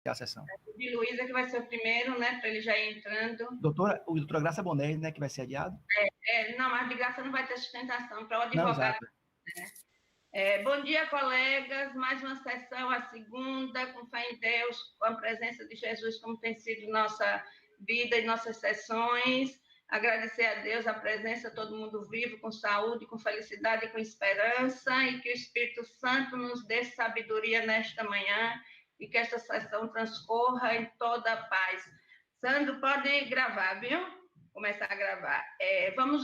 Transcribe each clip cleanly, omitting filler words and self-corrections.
iniciar a sessão. De Luísa, que vai ser o primeiro, né, para ele já ir entrando. Doutora Graça Bonés, né, que vai ser adiado? Não, mas de Graça não vai ter sustentação, para o Não, advogado. exato. Bom dia, colegas. Mais uma sessão, a segunda, com fé em Deus, com a presença de Jesus, como tem sido nossa vida e nossas sessões. Agradecer a Deus a presença, todo mundo vivo, com saúde, com felicidade e com esperança, e que o Espírito Santo nos dê sabedoria nesta manhã, e que esta sessão transcorra em toda a paz. Sandro, pode gravar, viu? Começar a gravar. Vamos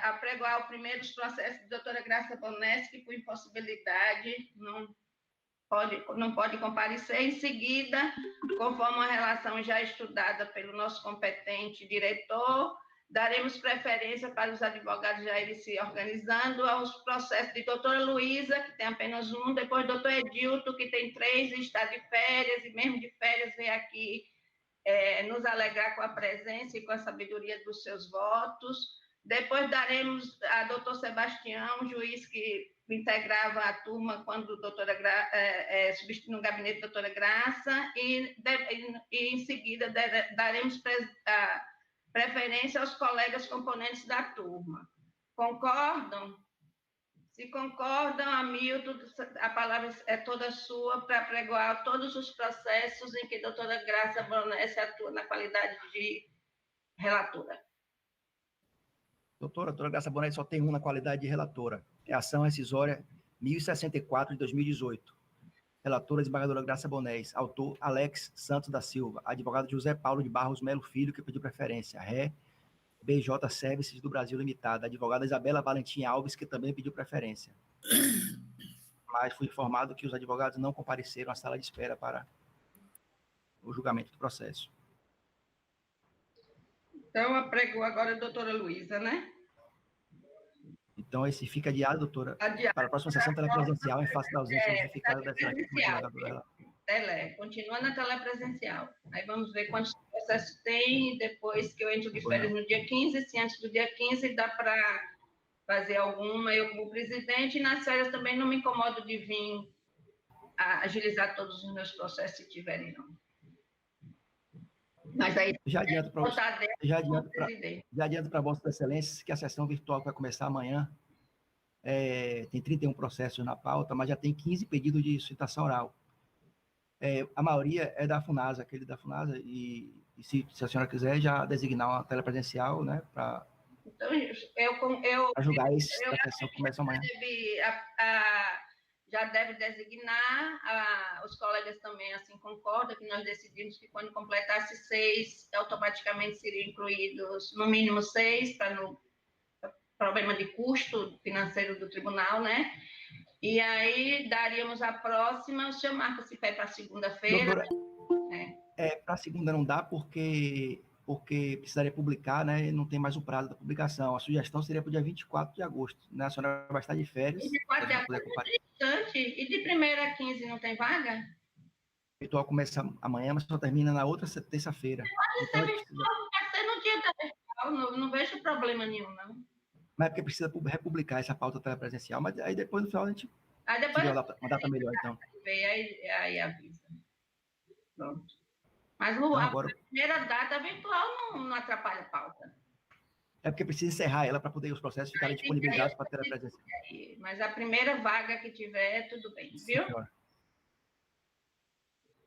apregoar o primeiro dos processos da doutora Graça Bonés, que por impossibilidade não pode comparecer. Em seguida, conforme uma relação já estudada pelo nosso competente diretor, daremos preferência para os advogados já irem se organizando aos processos de doutora Luísa, que tem apenas um, depois doutor Edilto, que tem 3 e está de férias, e mesmo de férias vem aqui nos alegrar com a presença e com a sabedoria dos seus votos. Depois daremos a doutor Sebastião, juiz que integrava a turma quando substituiu no gabinete da doutora Graça, e em seguida daremos preferência aos colegas componentes da turma. Concordam? Se concordam, Hamilton, a palavra é toda sua para apregoar todos os processos em que a doutora Graça Bonés atua na qualidade de relatora. Doutora Graça Bonés só tem uma na qualidade de relatora. É a ação rescisória 1064 de 2018. Relatora desembargadora Graça Bonés. Autor Alex Santos da Silva. Advogado José Paulo de Barros Melo Filho, que pediu preferência. Ré BJ Services do Brasil Limitada. Advogada Isabela Valentim Alves, que também pediu preferência. Mas fui informado que os advogados não compareceram à sala de espera para o julgamento do processo. Então, apregou agora a doutora Luísa, né? Então, esse fica adiado, doutora, adiado. para a próxima sessão telepresencial, em face da ausência justificada da advogada. Continua na telepresencial. Aí vamos ver quantos processos tem, depois que eu entro de férias no dia 15, se antes do dia 15 dá para fazer alguma, eu como presidente, e nas férias também não me incomodo de vir agilizar todos os meus processos, se tiverem, não. Mas aí... Já adianto para Vossa Excelência que a sessão virtual que vai começar amanhã tem 31 processos na pauta, mas já tem 15 pedidos de citação oral. A maioria é da FUNASA, aquele da FUNASA, e se a senhora quiser já designar uma telepresencial, né, para julgar essa sessão que começa amanhã. Já deve designar, os colegas também assim concordam, que nós decidimos que quando completasse 6, automaticamente seriam incluídos no mínimo 6, para no problema de custo financeiro do tribunal, né? E aí daríamos a próxima, o senhor marca se pé para segunda-feira. Para segunda não dá, porque precisaria publicar, né? Não tem mais o prazo da publicação. A sugestão seria para o dia 24 de agosto, né? A senhora vai estar de férias. 24 de agosto é distante. E de 1ª a 15 não tem vaga? O ritual começa amanhã, mas só termina na outra terça-feira. Pode ser no dia da ritual, não vejo problema nenhum, não. Mas é porque precisa republicar essa pauta telepresencial, mas aí depois no final a gente depois uma data melhor, então. Aí avisa. Pronto. Mas agora... a primeira data virtual não atrapalha a pauta. É porque precisa encerrar ela para poder os processos ficarem disponibilizados para a telepresencial. Mas a primeira vaga que tiver, tudo bem, viu? Senhora.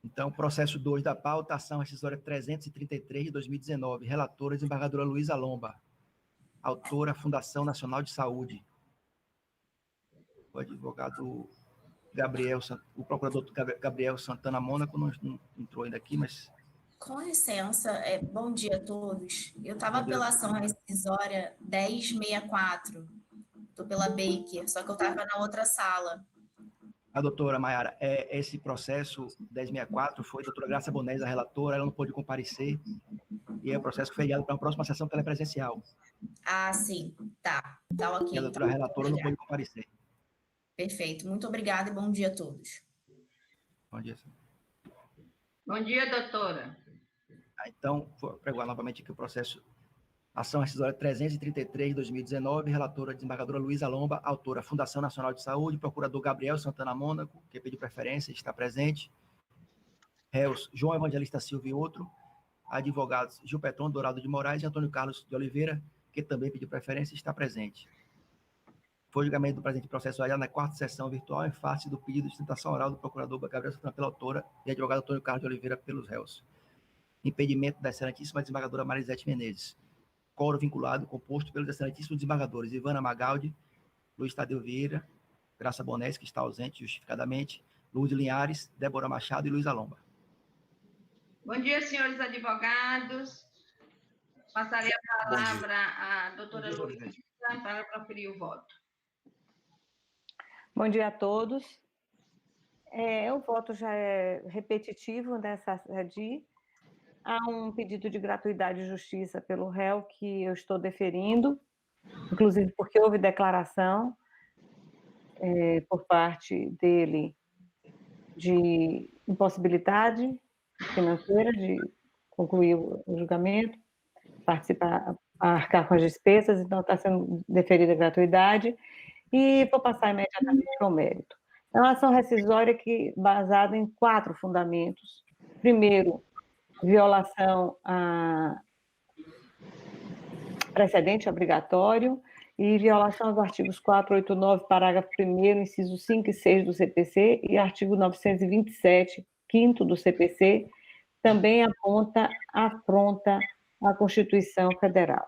Então, processo 2 da pauta, ação rescisória 333 de 2019. Relatora, desembargadora Luísa Lomba. Autora, Fundação Nacional de Saúde. O advogado Gabriel, o procurador Gabriel Santana Mônaco não entrou ainda aqui, mas... Com licença, bom dia a todos. Eu estava pela ação rescisória 1064, estou pela Baker, só que eu estava na outra sala. A doutora Maiara, esse processo 1064 foi a doutora Graça Bonés, a relatora, ela não pôde comparecer, e é o processo que foi enviado para a próxima sessão telepresencial. Ah, sim, tá ok. E a doutora relatora não pôde comparecer. Perfeito, muito obrigada e bom dia a todos. Bom dia, senhor. Bom dia, doutora. Então, vou pregoar novamente aqui o processo ação rescisória 333 de 2019, relatora desembargadora Luísa Lomba, autora Fundação Nacional de Saúde, procurador Gabriel Santana Mônaco, que pediu preferência, está presente. Réus: João Evangelista Silva e outro. Advogados: Gil Petron Dourado de Moraes e Antônio Carlos de Oliveira, que também pediu preferência e está presente. Foi o julgamento do presente processo adiado na quarta sessão virtual em face do pedido de sustentação oral do procurador Gabriel Santana pela autora e advogado Antônio Carlos de Oliveira pelos réus. Impedimento da excelentíssima desembargadora Marisete Menezes. Coro vinculado, composto pelos excelentíssimos desembargadores Ivana Magaldi, Luiz Tadeu Vieira, Graça Bonés, que está ausente justificadamente, Luz Linhares, Débora Machado e Luiz Alomba. Bom dia, senhores advogados. Passaria a palavra à doutora Luísa para proferir o voto. Bom dia a todos. O voto já é repetitivo nessa SADI. Há um pedido de gratuidade de justiça pelo réu que eu estou deferindo, inclusive porque houve declaração por parte dele de impossibilidade financeira de concluir o julgamento, participar, arcar com as despesas, então está sendo deferida a gratuidade, e vou passar imediatamente para o mérito. É uma ação rescisória baseada em 4 fundamentos. Primeiro, violação a precedente obrigatório e violação aos artigos 489, parágrafo 1º, inciso 5 e 6 do CPC e artigo 927, 5º do CPC, também afronta a Constituição Federal.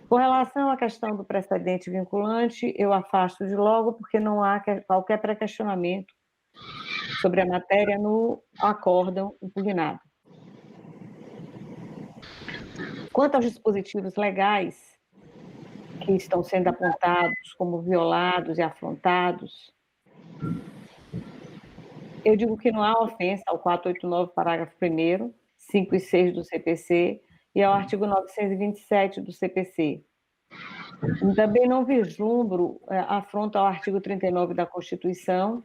Com relação à questão do precedente vinculante, eu afasto de logo porque não há qualquer pré-questionamento sobre a matéria no acórdão impugnado. Quanto aos dispositivos legais que estão sendo apontados como violados e afrontados, eu digo que não há ofensa ao 489, parágrafo 1º, 5 e 6 do CPC e ao artigo 927 do CPC. Também não vislumbro afronta ao artigo 39 da Constituição,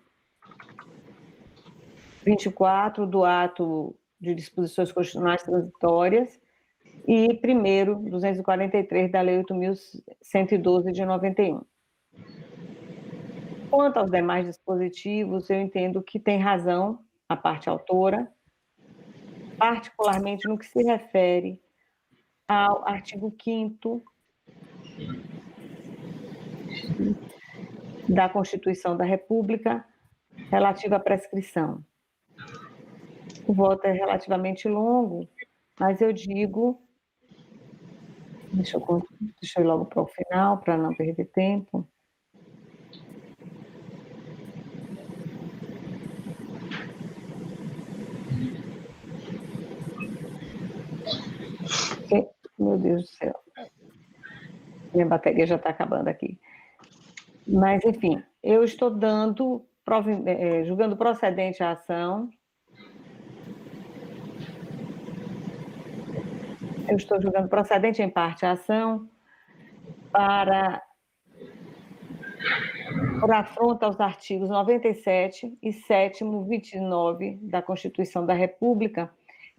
24 do ato de disposições constitucionais transitórias e 1º, 243 da Lei 8.112 de 91. Quanto aos demais dispositivos, eu entendo que tem razão a parte autora, particularmente no que se refere ao artigo 5º da Constituição da República, relativo à prescrição. O voto é relativamente longo, mas eu digo... Deixa eu ir logo para o final, para não perder tempo. Meu Deus do céu. Minha bateria já está acabando aqui. Mas, enfim, eu estou julgando procedente a ação. Eu estou julgando procedente em parte a ação por afronta aos artigos 97 e 7º, 29 da Constituição da República,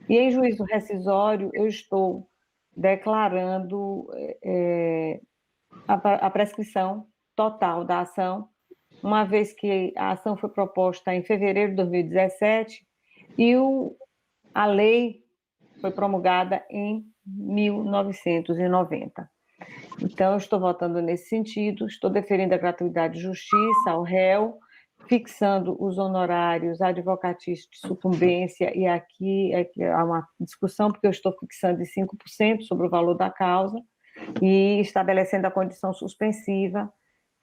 e em juízo rescisório eu estou declarando a prescrição total da ação, uma vez que a ação foi proposta em fevereiro de 2017 e a lei foi promulgada em 1990. Então, eu estou votando nesse sentido, estou deferindo a gratuidade de justiça ao réu, fixando os honorários advocatícios de sucumbência, e aqui há uma discussão, porque eu estou fixando em 5% sobre o valor da causa e estabelecendo a condição suspensiva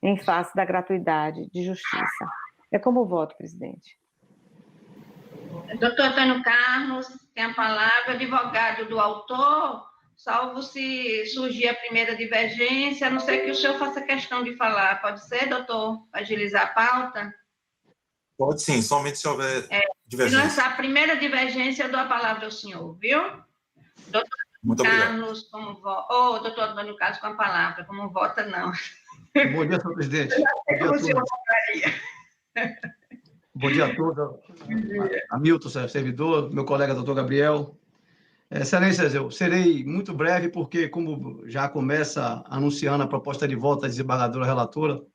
em face da gratuidade de justiça. É como voto, presidente. Doutor Antônio Carlos, tem a palavra, advogado do autor, salvo se surgir a primeira divergência, a não ser que o senhor faça questão de falar. Pode ser, doutor? Agilizar a pauta? Pode sim, somente se houver divergência. Se lançar a primeira divergência, eu dou a palavra ao senhor, viu? Doutor Muito Carlos, como vota? Doutor Antônio Carlos com a palavra, como vota, não. Bom dia, senhor presidente. Como o senhor votaria? Bom dia a todos. Hamilton, servidor, meu colega doutor Gabriel. Excelências, eu serei muito breve, porque, como já começa anunciando a proposta de volta da desembargadora relatora,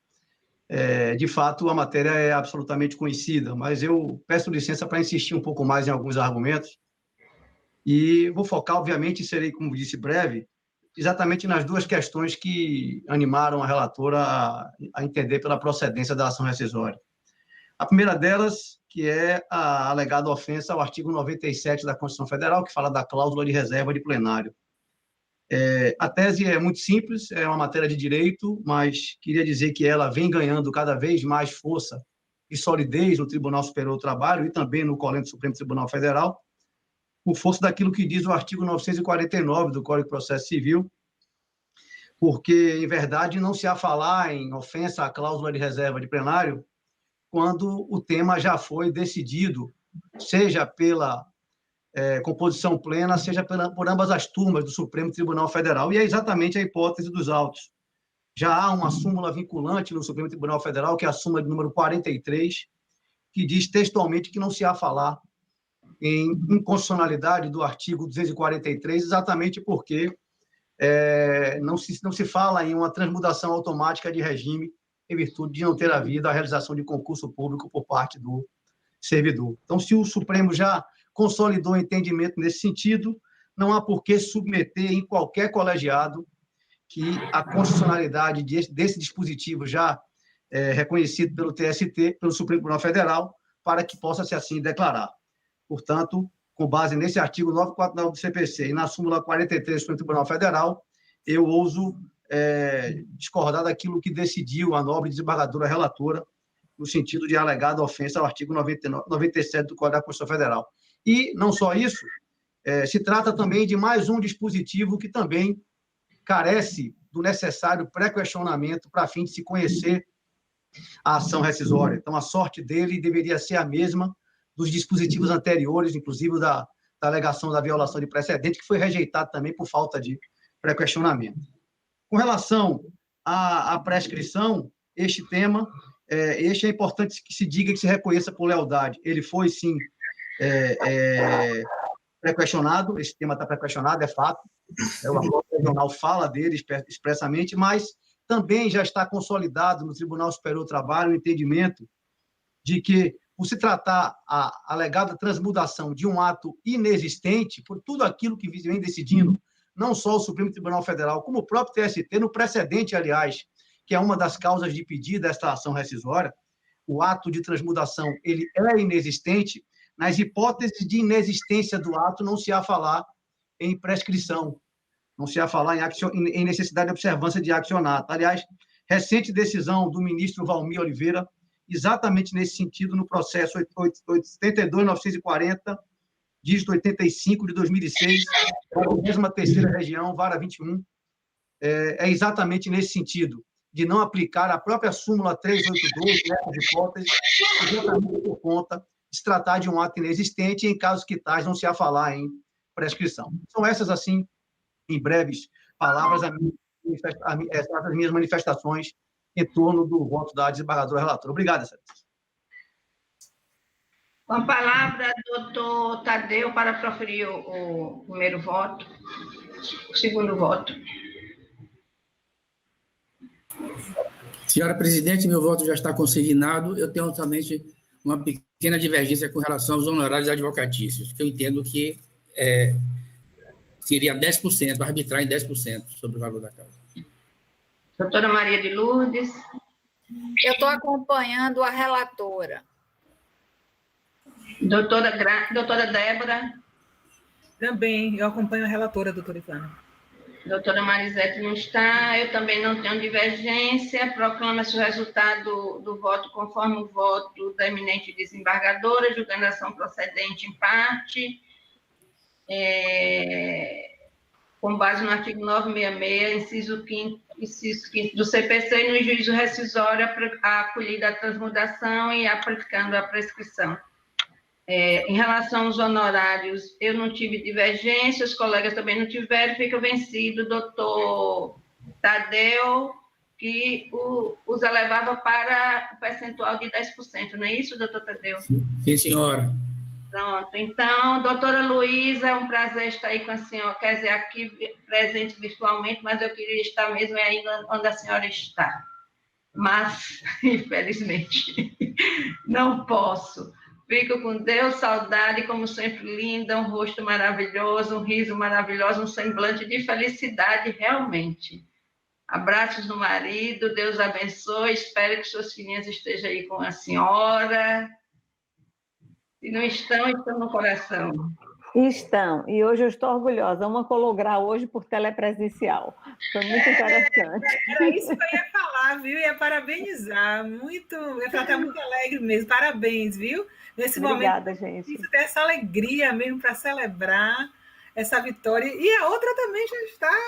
de fato, a matéria é absolutamente conhecida, mas eu peço licença para insistir um pouco mais em alguns argumentos e vou focar, obviamente, serei, como disse, breve, exatamente nas duas questões que animaram a relatora a entender pela procedência da ação rescisória. A primeira delas, que é a alegada ofensa ao artigo 97 da Constituição Federal, que fala da cláusula de reserva de plenário. A tese é muito simples, é uma matéria de direito, mas queria dizer que ela vem ganhando cada vez mais força e solidez no Tribunal Superior do Trabalho e também no Colégio do Supremo Tribunal Federal, por força daquilo que diz o artigo 949 do Código de Processo Civil, porque, em verdade, não se há falar em ofensa à cláusula de reserva de plenário quando o tema já foi decidido, seja pela composição plena, seja por ambas as turmas do Supremo Tribunal Federal. E é exatamente a hipótese dos autos. Já há uma súmula vinculante no Supremo Tribunal Federal, que é a súmula de número 43, que diz textualmente que não se há falar em inconstitucionalidade do artigo 243, exatamente porque não se fala em uma transmutação automática de regime em virtude de não ter havido a realização de concurso público por parte do servidor. Então, se o Supremo já consolidou o entendimento nesse sentido, não há por que submeter em qualquer colegiado que a constitucionalidade desse dispositivo já reconhecido pelo TST, pelo Supremo Tribunal Federal, para que possa se assim declarar. Portanto, com base nesse artigo 949 do CPC e na súmula 43 do Supremo Tribunal Federal, eu ouso discordar daquilo que decidiu a nobre desembargadora relatora, no sentido de alegada ofensa ao artigo 97 do Código da Constituição Federal. E, não só isso, se trata também de mais um dispositivo que também carece do necessário pré-questionamento para fim de se conhecer a ação rescisória. Então, a sorte dele deveria ser a mesma dos dispositivos anteriores, inclusive da alegação da violação de precedente, que foi rejeitado também por falta de pré-questionamento. Com relação à prescrição, este tema, este é importante que se diga, que se reconheça por lealdade. Ele foi, sim, pré-questionado, esse tema está pré-questionado, é fato. O acordo regional fala dele expressamente, mas também já está consolidado no Tribunal Superior do Trabalho o entendimento de que, por se tratar a alegada transmudação de um ato inexistente, por tudo aquilo que vem decidindo, não só o Supremo Tribunal Federal, como o próprio TST, no precedente, aliás, que é uma das causas de pedido desta ação rescisória, o ato de transmudação ele é inexistente. Nas hipóteses de inexistência do ato, não se há falar em prescrição, não se há falar em necessidade de observância de accionato. Aliás, recente decisão do ministro Valmir Oliveira, exatamente nesse sentido, no processo 82.940, dígito 85 de 2006, da 23ª Região, vara 21, é exatamente nesse sentido, de não aplicar a própria súmula 382, nessas hipóteses, exatamente por conta de se tratar de um ato inexistente e, em casos que tais, não se há falar em prescrição. São essas, assim, em breves palavras, as minhas manifestações em torno do voto da desembargadora relatora. Obrigado, Excelência. Com a palavra, doutor Tadeu, para proferir o primeiro voto, o segundo voto. Senhora presidente, meu voto já está consignado. Eu tenho somente uma pequena divergência com relação aos honorários advocatícios, que eu entendo que seria 10%, arbitrar em 10% sobre o valor da causa. Doutora Maria de Lourdes. Eu estou acompanhando a relatora. Doutora Débora. Também, eu acompanho a relatora, doutora Ivana. Doutora Marisete não está, eu também não tenho divergência. Proclama-se o resultado do voto conforme o voto da eminente desembargadora, julgando a ação procedente em parte, com base no artigo 966, inciso 5º do CPC, e no juízo rescisório, a acolhida à transmudação e aplicando a prescrição. Em relação aos honorários, eu não tive divergência, os colegas também não tiveram, fica vencido o doutor Tadeu, que os elevava para o percentual de 10%, não é isso, doutor Tadeu? Sim, senhora. Pronto, então, doutora Luísa, é um prazer estar aí com a senhora, quer dizer, aqui presente virtualmente, mas eu queria estar mesmo aí onde a senhora está. mas, infelizmente, não posso. Fico com Deus, saudade, como sempre, linda, um rosto maravilhoso, um riso maravilhoso, um semblante de felicidade, realmente. Abraços no marido, Deus abençoe, espero que suas filhinhas estejam aí com a senhora. Se não estão, estão no coração. Estão, e hoje eu estou orgulhosa. Uma colou grau hoje por telepresencial. Foi muito interessante. Era isso que eu ia falar, viu? Ia parabenizar. Muito, eu ia estar muito alegre mesmo. Parabéns, viu? Nesse Obrigada, momento, gente. isso tem essa alegria mesmo para celebrar essa vitória. E a outra também já está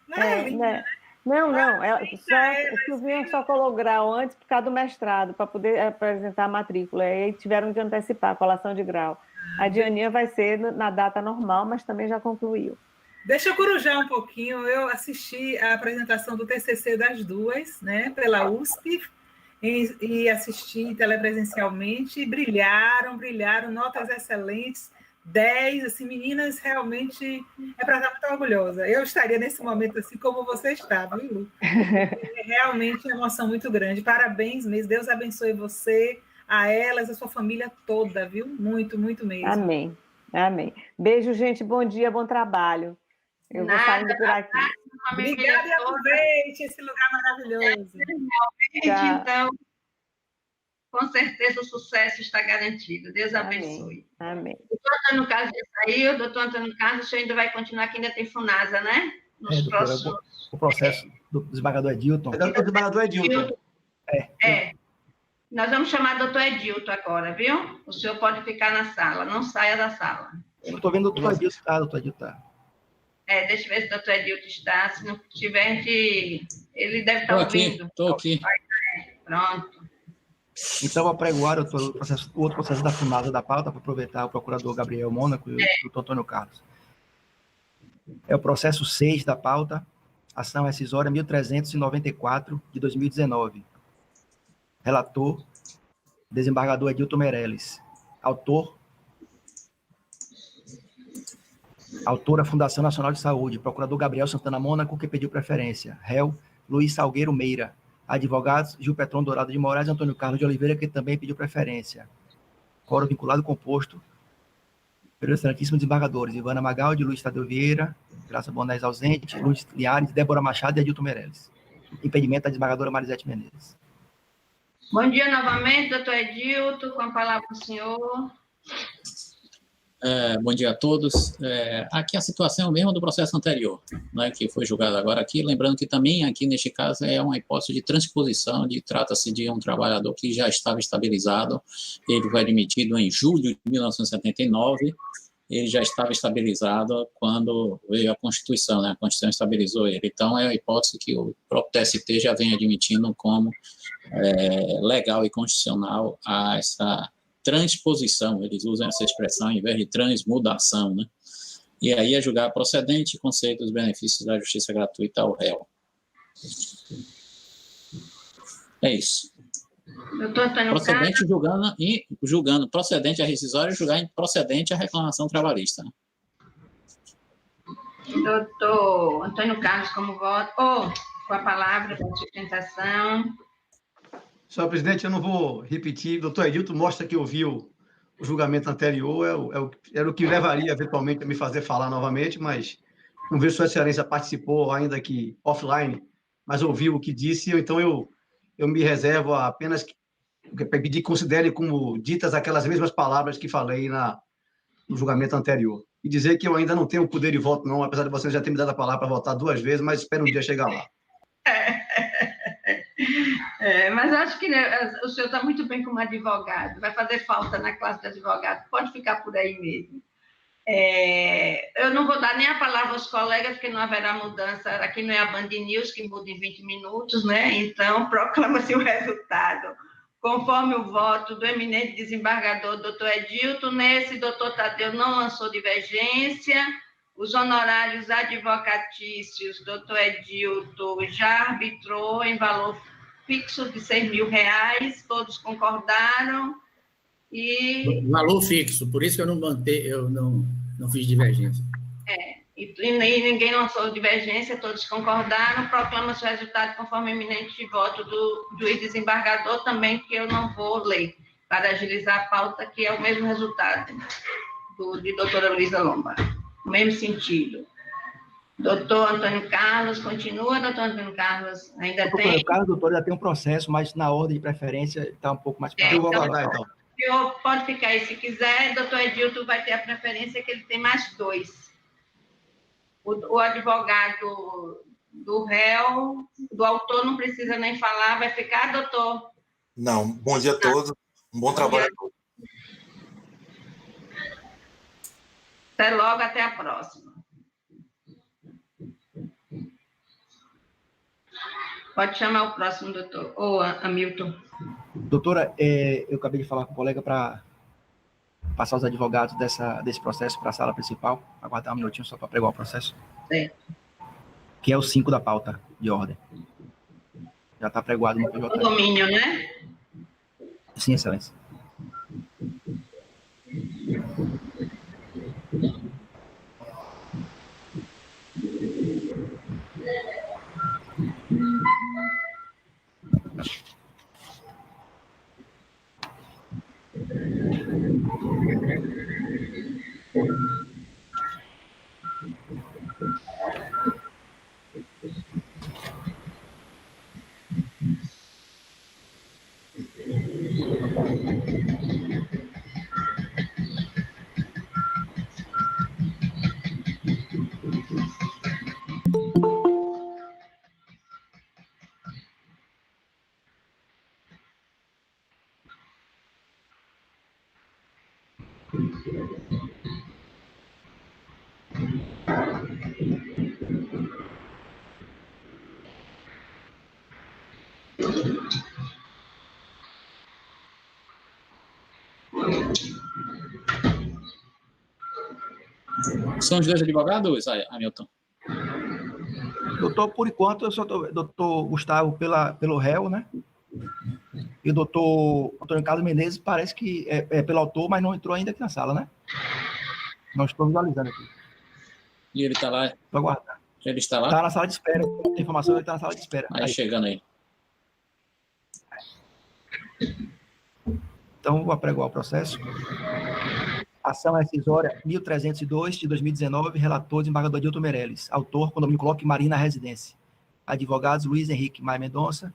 na linha, né? Não, o Silvinho só colou grau antes por causa do mestrado, para poder apresentar a matrícula. E aí tiveram que antecipar a colação de grau. A Dianinha vai ser na data normal, mas também já concluiu. Deixa eu corujar um pouquinho. Eu assisti a apresentação do TCC das duas, né, pela USP, e assisti telepresencialmente, e brilharam, notas excelentes, 10, assim, meninas, realmente é para estar muito orgulhosa. Eu estaria nesse momento assim como você está, viu, Lu? É realmente uma emoção muito grande. Parabéns mesmo, Deus abençoe você, a elas, a sua família toda, viu? Muito, muito mesmo. Amém, amém. Beijo, gente, bom dia, bom trabalho. Eu vou saindo por aqui. Obrigada e aproveite esse lugar maravilhoso. Então, com certeza o sucesso está garantido. Deus abençoe. Amém. O doutor Antônio Carlos já saiu, o doutor Antônio Carlos, o senhor ainda vai continuar, que ainda tem FUNASA, né? Nos próximos... O processo do desembargador Edilton. É do desembargador Edilton. Nós vamos chamar o doutor Edilton agora, viu? O senhor pode ficar na sala, não saia da sala. Eu estou vendo o doutor Edilton, doutor Edilton. Deixa eu ver se o doutor Edilton está. Se não tiver, ele deve estar ouvindo. Estou aqui. Pronto. Então, vou apregoar o outro processo da FUNASA da pauta, para aproveitar o procurador Gabriel Mônaco e o doutor Antônio Carlos. É o processo 6 da pauta, ação rescisória 1394, de 2019. Relator, desembargador Edilton Meirelles. Autora, Fundação Nacional de Saúde. Procurador Gabriel Santana Mônaco, que pediu preferência. Réu, Luiz Salgueiro Meira. Advogados, Gil Petron Dourado de Moraes e Antônio Carlos de Oliveira, que também pediu preferência. Quórum vinculado composto pelos excelentíssimos desembargadores Ivana Magaldi, Luiz Tadeu Vieira, Graça Bonés ausente, Luiz Liares, Débora Machado e Edilton Meirelles. Impedimento da desembargadora Marisete Menezes. Bom dia novamente, doutor Edilton, com a palavra do senhor. Bom dia a todos. Aqui a situação é a mesma do processo anterior, né, que foi julgado agora aqui, lembrando que também aqui neste caso é uma hipótese de transposição, trata-se de um trabalhador que já estava estabilizado, ele foi admitido em julho de 1979, ele já estava estabilizado quando veio a Constituição, né, a Constituição estabilizou ele, então é a hipótese que o próprio TST já vem admitindo como legal e constitucional a essa transposição, eles usam essa expressão em vez de transmudação, né? E aí é julgar procedente e conceito dos benefícios da justiça gratuita ao réu. É isso. Procedente julgando procedente a rescisória e julgar procedente a reclamação trabalhista. Né? Doutor Antônio Carlos, como voto? Com a palavra da sustentação. Senhor presidente, eu não vou repetir. Doutor Edilton mostra que ouviu o julgamento anterior, era o que levaria, eventualmente, a me fazer falar novamente, mas não vejo Sua Excelência participou, ainda que offline, mas ouviu o que disse, então eu me reservo a apenas pedir que considere como ditas aquelas mesmas palavras que falei no julgamento anterior. E dizer que eu ainda não tenho poder de voto, não, apesar de vocês já terem me dado a palavra para votar 2 vezes, mas espero um dia chegar lá. Mas acho que o senhor está muito bem como advogado, vai fazer falta na classe de advogado, pode ficar por aí mesmo. Eu não vou dar nem a palavra aos colegas, porque não haverá mudança, aqui não é a Band News que muda em 20 minutos, né? Então, proclama-se o resultado. Conforme o voto do eminente desembargador doutor Edilton, nesse doutor Tadeu não lançou divergência, os honorários advocatícios, doutor Edilton já arbitrou em valor fixo de R$6.000, todos concordaram. E... Valor fixo, por isso que eu não fiz divergência. e ninguém lançou divergência, todos concordaram, proclama-se o resultado conforme eminente de voto do juiz desembargador, também que eu não vou ler, para agilizar a pauta, que é o mesmo resultado de doutora Luísa Lomba, no mesmo sentido. Doutor Antônio Carlos, continua, doutor Antônio Carlos, ainda tem? No caso, doutor, já tem um processo, mas na ordem de preferência está um pouco mais... Eu vou aguardar, então. O senhor pode ficar aí se quiser, doutor Edilton vai ter a preferência, que ele tem mais 2. O advogado do réu, do autor, não precisa nem falar, vai ficar, doutor? Não, bom dia a todos, um bom trabalho a todos. Até logo, até a próxima. Pode chamar o próximo, doutor, ou Hamilton. Doutora, eu acabei de falar com o colega para passar os advogados desse processo para a sala principal. Aguardar um minutinho só para pregar o processo. Certo. Que é o 5 da pauta de ordem. Já está pregoado no PJ. O domínio, né? Sim, excelência. São os dois advogados, Hamilton? Doutor, por enquanto, eu só estou... Doutor Gustavo pelo réu, né? E o doutor Antônio Carlos Menezes parece que é pelo autor, mas não entrou ainda aqui na sala, né? Não estou visualizando aqui. E ele está lá? Estou aguardando. Ele está lá? Está na sala de espera. Tem informação, ele está na sala de espera. Aí, chegando aí. Então, vou apregoar o processo. Ação rescisória 1302 de 2019, relator desembargador Adilton Meirelles, autor, condomínio Coloque Marina Residência. Advogados Luiz Henrique Maia Mendonça,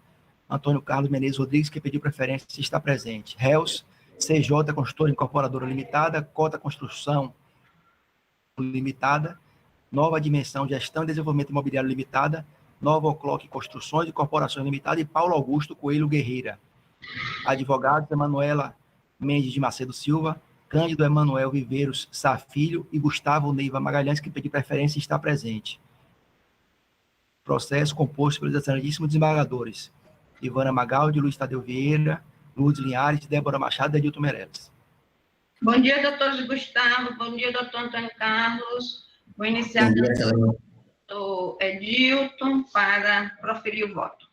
Antônio Carlos Menezes Rodrigues, que pediu preferência, está presente. Réus, CJ Construtora Incorporadora Limitada, Cota Construção Limitada, Nova Dimensão Gestão e Desenvolvimento Imobiliário Limitada, Nova Ocloque Construções e Corporações Limitada e Paulo Augusto Coelho Guerreira. Advogados Emanuela Mendes de Macedo Silva, Cândido Emanuel Viveiros Sá Filho e Gustavo Neiva Magalhães, que pediu preferência, está presente. Processo composto pelos excelentíssimos desembargadores Ivana Magaldi, Luiz Tadeu Vieira, Lourdes Linhares, Débora Machado e Edilton Meirelles. Bom dia, doutor Gustavo. Bom dia, doutor Antônio Carlos. Vou iniciar o doutor Edilton para proferir o voto.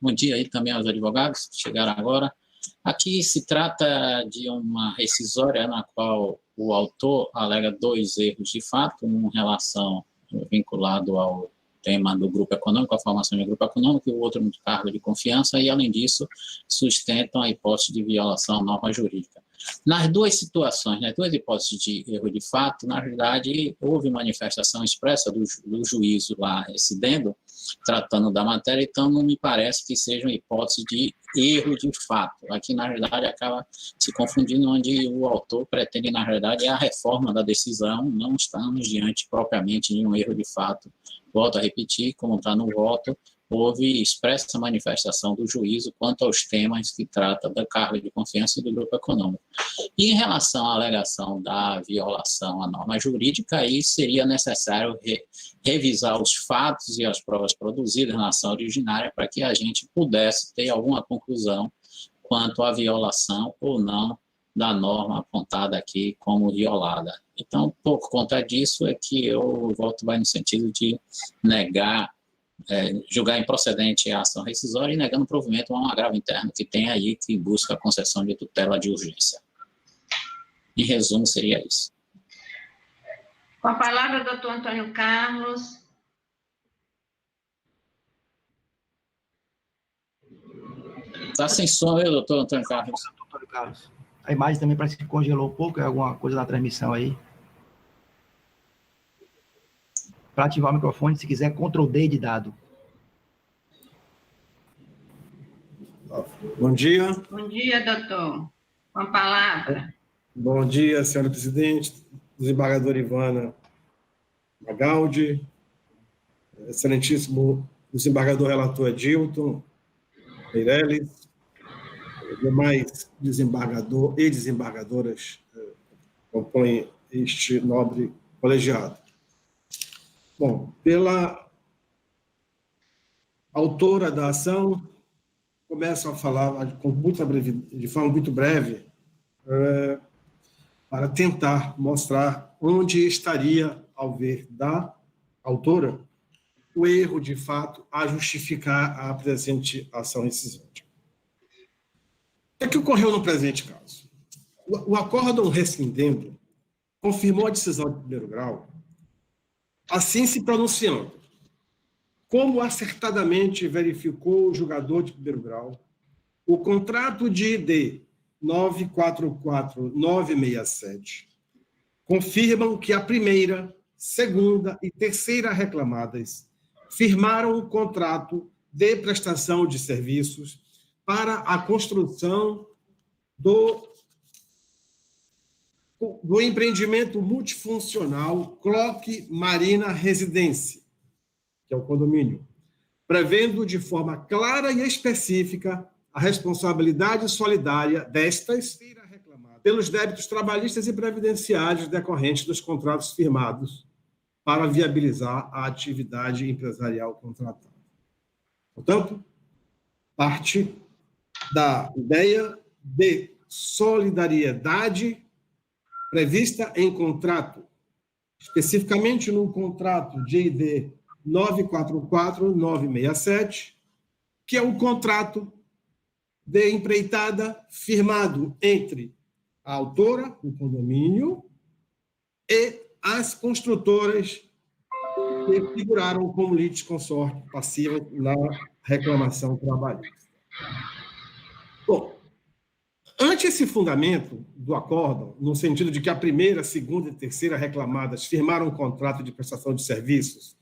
Bom dia aí também aos advogados que chegaram agora. Aqui se trata de uma rescisória na qual o autor alega 2 erros de fato, um em relação vinculado ao tema do grupo econômico, a formação de grupo econômico, e o outro no cargo de confiança, e, além disso, sustentam a hipótese de violação à norma jurídica. Nas 2 situações, nas 2 hipóteses de erro de fato, na verdade, houve manifestação expressa do juízo lá residendo, tratando da matéria, então não me parece que seja uma hipótese de erro de fato. Aqui, na verdade, acaba se confundindo, onde o autor pretende, na verdade, a reforma da decisão, não estamos diante propriamente de um erro de fato. Volto a repetir, como está no voto, houve expressa manifestação do juízo quanto aos temas que trata da carga de confiança e do grupo econômico. E em relação à alegação da violação à norma jurídica, aí seria necessário revisar os fatos e as provas produzidas na ação originária para que a gente pudesse ter alguma conclusão quanto à violação ou não da norma apontada aqui como violada. Então, por conta disso, é que o voto vai no sentido de negar, julgar improcedente a ação rescisória e negando provimento a um agravo interno que tem aí, que busca a concessão de tutela de urgência. Em resumo, seria isso. Com a palavra, doutor Antônio Carlos. Está sem som, né, doutor Antônio Carlos? Antônio Carlos. A imagem também parece que congelou um pouco, é alguma coisa na transmissão aí. Para ativar o microfone, se quiser, Ctrl D de dado. Bom dia. Bom dia, doutor. Com a palavra. Bom dia, senhora presidente, desembargadora Ivana Magaldi, excelentíssimo desembargador relator Edilton Meirelles, demais desembargador e desembargadoras compõem este nobre colegiado. Bom, pela autora da ação, começo a falar de forma muito breve, para tentar mostrar onde estaria, ao ver da autora, o erro, de fato, a justificar a presente ação rescisória. O que ocorreu no presente caso? O acórdão rescindendo confirmou a decisão de primeiro grau, assim se pronunciando, como acertadamente verificou o julgador de primeiro grau, o contrato de ID 944967 confirmam que a primeira, segunda e terceira reclamadas firmaram um contrato de prestação de serviços para a construção do empreendimento multifuncional Cloque Marina Residência, que é o condomínio, prevendo de forma clara e específica a responsabilidade solidária destas pelos débitos trabalhistas e previdenciários decorrentes dos contratos firmados para viabilizar a atividade empresarial contratada. Portanto, parte da ideia de solidariedade prevista em contrato, especificamente no contrato de ID 944967, que é um contrato de empreitada firmado entre a autora, o condomínio, e as construtoras que figuraram como litisconsorte passivo na reclamação trabalhista. Bom, ante esse fundamento do acórdão, no sentido de que a primeira, segunda e terceira reclamadas firmaram um contrato de prestação de serviços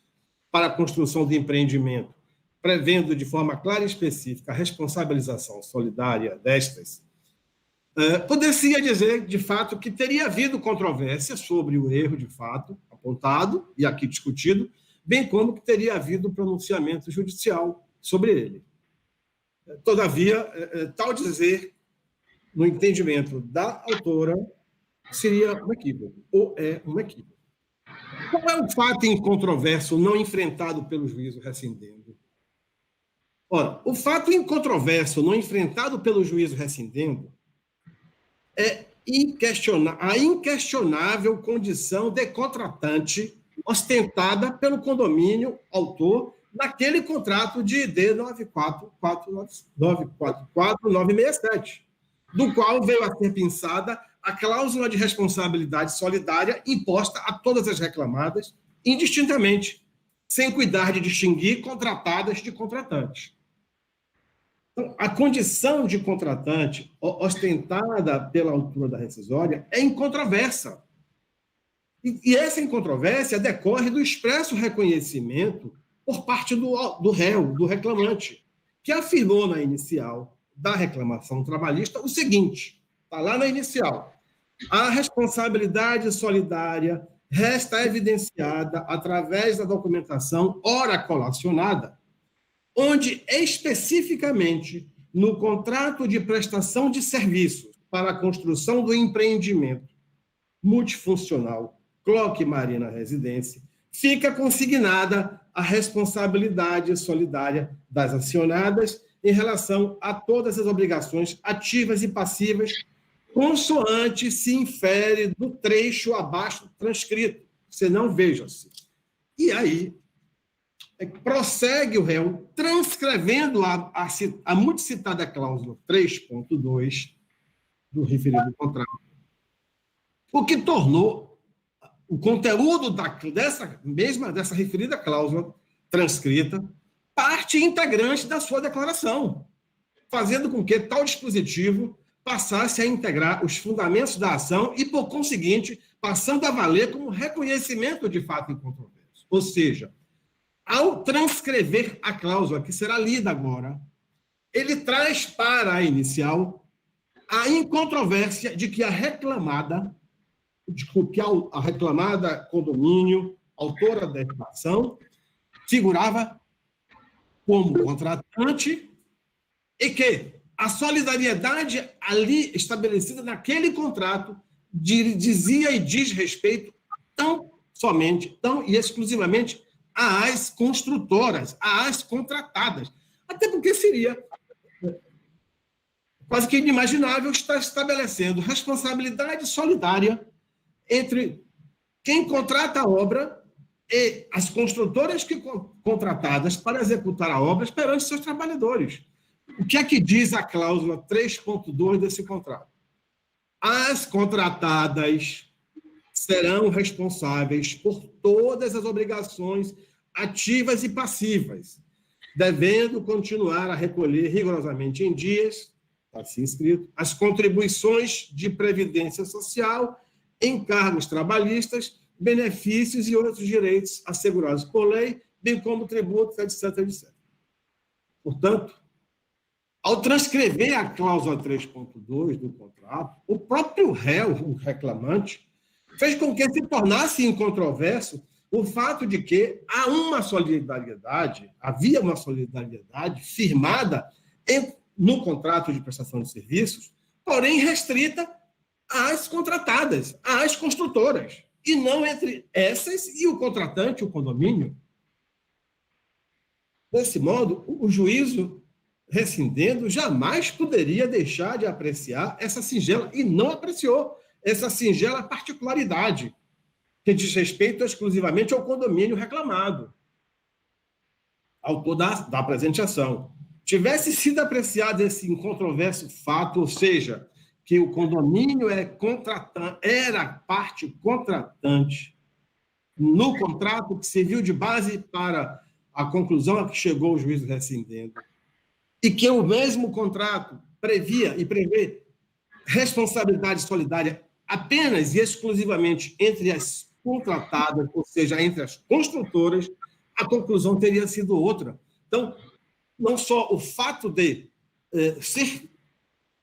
para a construção de empreendimento, prevendo de forma clara e específica a responsabilização solidária destas, poderia dizer, de fato, que teria havido controvérsia sobre o erro, de fato, apontado e aqui discutido, bem como que teria havido pronunciamento judicial sobre ele. Todavia, tal dizer, no entendimento da autora, seria um equívoco, ou é um equívoco. Qual é o fato incontroverso não enfrentado pelo juízo rescindendo? Ora, o fato incontroverso não enfrentado pelo juízo rescindendo é a inquestionável condição de contratante ostentada pelo condomínio autor naquele contrato de ID 944967, do qual veio a ser pensada a cláusula de responsabilidade solidária imposta a todas as reclamadas, indistintamente, sem cuidar de distinguir contratadas de contratantes. Então, a condição de contratante ostentada pela autora da rescisória é incontroversa. E essa incontrovérsia decorre do expresso reconhecimento por parte do réu, do reclamante, que afirmou na inicial da reclamação trabalhista o seguinte, está lá na inicial: a responsabilidade solidária resta evidenciada através da documentação ora colacionada, onde especificamente no contrato de prestação de serviços para a construção do empreendimento multifuncional Cloque Marina Residência, fica consignada a responsabilidade solidária das acionadas em relação a todas as obrigações ativas e passivas, consoante se infere do trecho abaixo transcrito. Senão, vejam-se. E aí, prossegue o réu, transcrevendo a muito citada cláusula 3.2 do referido contrato, o que tornou o conteúdo dessa referida cláusula transcrita parte integrante da sua declaração, fazendo com que tal dispositivo passasse a integrar os fundamentos da ação e, por conseguinte, passando a valer como reconhecimento de fato incontroverso. Ou seja, ao transcrever a cláusula que será lida agora, ele traz para a inicial a incontrovérsia de que a reclamada condomínio, autora da ação, figurava como contratante e que a solidariedade ali estabelecida naquele contrato dizia e diz respeito tão e exclusivamente às construtoras, às contratadas. Até porque seria quase que inimaginável estar estabelecendo responsabilidade solidária entre quem contrata a obra e as construtoras contratadas para executar a obra perante seus trabalhadores. O que é que diz a cláusula 3.2 desse contrato? As contratadas serão responsáveis por todas as obrigações ativas e passivas, devendo continuar a recolher rigorosamente em dias, assim escrito, as contribuições de previdência social, encargos trabalhistas, benefícios e outros direitos assegurados por lei, bem como tributos, etc, etc. Portanto, ao transcrever a cláusula 3.2 do contrato, o próprio réu, o reclamante, fez com que se tornasse incontroverso o fato de que havia uma solidariedade firmada no contrato de prestação de serviços, porém restrita às contratadas, às construtoras, e não entre essas e o contratante, o condomínio. Desse modo, o juízo rescindendo jamais poderia deixar de apreciar essa singela, e não apreciou, essa singela particularidade que diz respeito exclusivamente ao condomínio reclamado, autor da presente ação. Tivesse sido apreciado esse incontroverso fato, ou seja, que o condomínio era parte contratante no contrato que serviu de base para a conclusão a que chegou o juízo rescindendo, e que o mesmo contrato previa e prevê responsabilidade solidária apenas e exclusivamente entre as contratadas, ou seja, entre as construtoras, a conclusão teria sido outra. Então, não só o fato de ser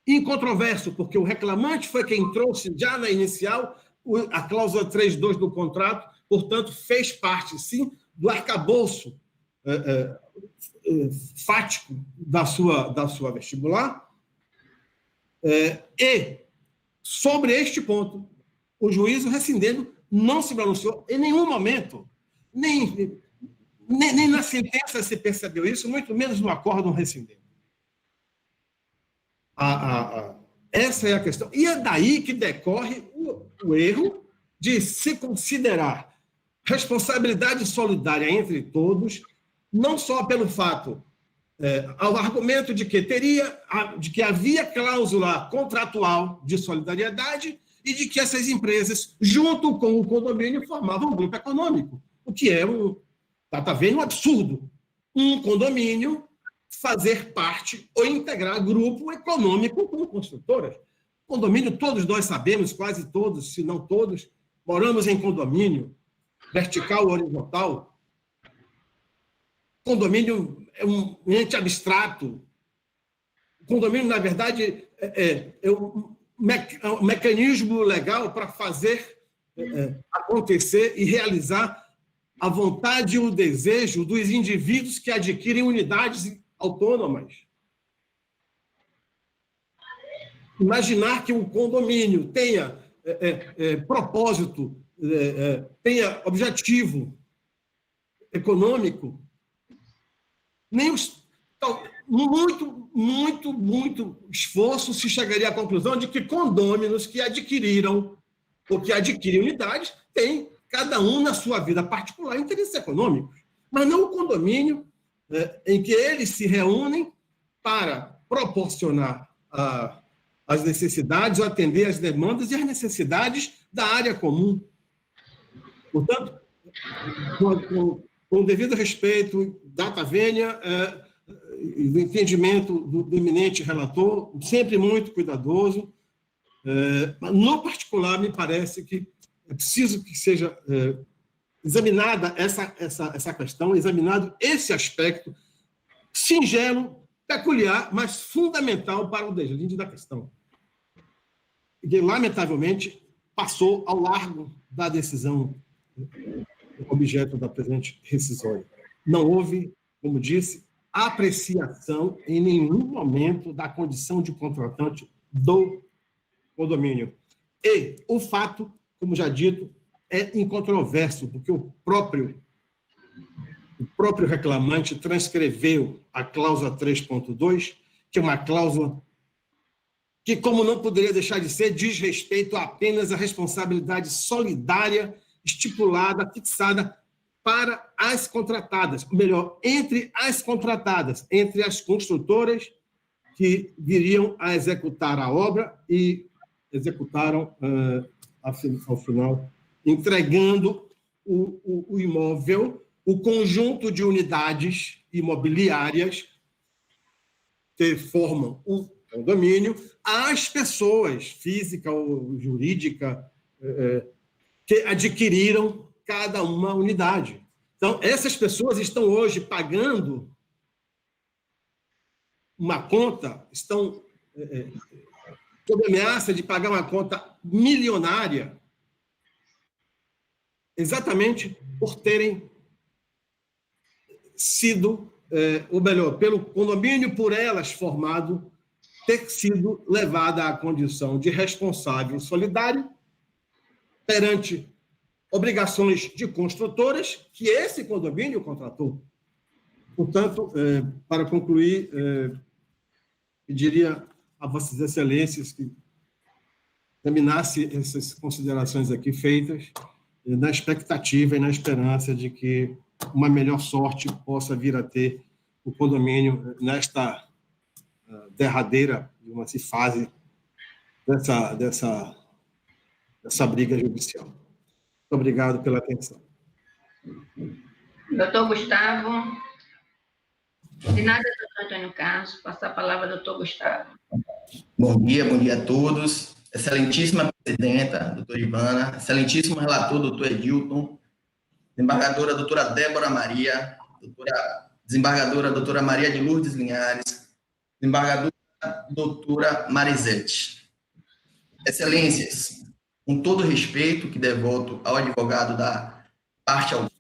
incontroverso, porque o reclamante foi quem trouxe já na inicial a cláusula 3.2 do contrato, portanto, fez parte, sim, do arcabouço fático da sua vestibular. E, sobre este ponto, o juízo rescindendo não se pronunciou em nenhum momento, nem na sentença se percebeu isso, muito menos no acórdão rescindendo. Essa é a questão. E é daí que decorre o erro de se considerar responsabilidade solidária entre todos, não só pelo fato, ao argumento de que havia cláusula contratual de solidariedade e de que essas empresas, junto com o condomínio, formavam um grupo econômico, o que é está vendo um absurdo. Um condomínio fazer parte ou integrar grupo econômico com construtoras. Condomínio, todos nós sabemos, quase todos, se não todos, moramos em condomínio, vertical ou horizontal. Condomínio é um ente abstrato. Condomínio, na verdade, é um mecanismo legal para fazer acontecer e realizar a vontade e o desejo dos indivíduos que adquirem unidades autônomas. Imaginar que um condomínio tenha propósito, tenha objetivo econômico, muito esforço se chegaria à conclusão de que condôminos que adquiriram ou que adquirem unidades têm, cada um na sua vida particular, interesses econômicos, mas não o condomínio em que eles se reúnem para proporcionar as necessidades, ou atender às demandas e às necessidades da área comum. Portanto, com o devido respeito, data vênia, e do entendimento do eminente relator, sempre muito cuidadoso, mas, no particular, me parece que é preciso que seja examinada essa questão, examinado esse aspecto singelo, peculiar, mas fundamental para o deslinde da questão, que, lamentavelmente, passou ao largo da decisão objeto da presente rescisória. Não houve, como disse, apreciação em nenhum momento da condição de contratante do condomínio. E o fato, como já dito, é incontroverso, porque o próprio reclamante transcreveu a cláusula 3.2, que é uma cláusula que, como não poderia deixar de ser, diz respeito apenas à responsabilidade solidária estipulada, fixada para as contratadas, ou melhor, entre as contratadas, entre as construtoras que viriam a executar a obra e executaram, ao final, entregando o imóvel, o conjunto de unidades imobiliárias que formam o condomínio, às pessoas, física ou jurídica, que adquiriram cada uma unidade. Então, essas pessoas estão hoje pagando uma conta, estão sob ameaça de pagar uma conta milionária, exatamente por terem sido, ou melhor, pelo condomínio por elas formado, ter sido levada à condição de responsável solidário perante obrigações de construtoras que esse condomínio contratou. Portanto, para concluir, pediria a Vossas Excelências que examinasse essas considerações aqui feitas, na expectativa e na esperança de que uma melhor sorte possa vir a ter o condomínio nesta derradeira, digamos assim, fase dessa briga judicial. Muito obrigado pela atenção. Doutor Gustavo. De nada, doutor Antônio Carlos. Passar a palavra ao doutor Gustavo. Bom dia a todos. Excelentíssima presidenta, doutora Ivana, excelentíssimo relator, doutor Edilton, desembargadora, doutora Débora Maria, desembargadora, doutora Maria de Lourdes Linhares, desembargadora, doutora Marisete. Excelências, com todo respeito que devoto ao advogado da parte autora,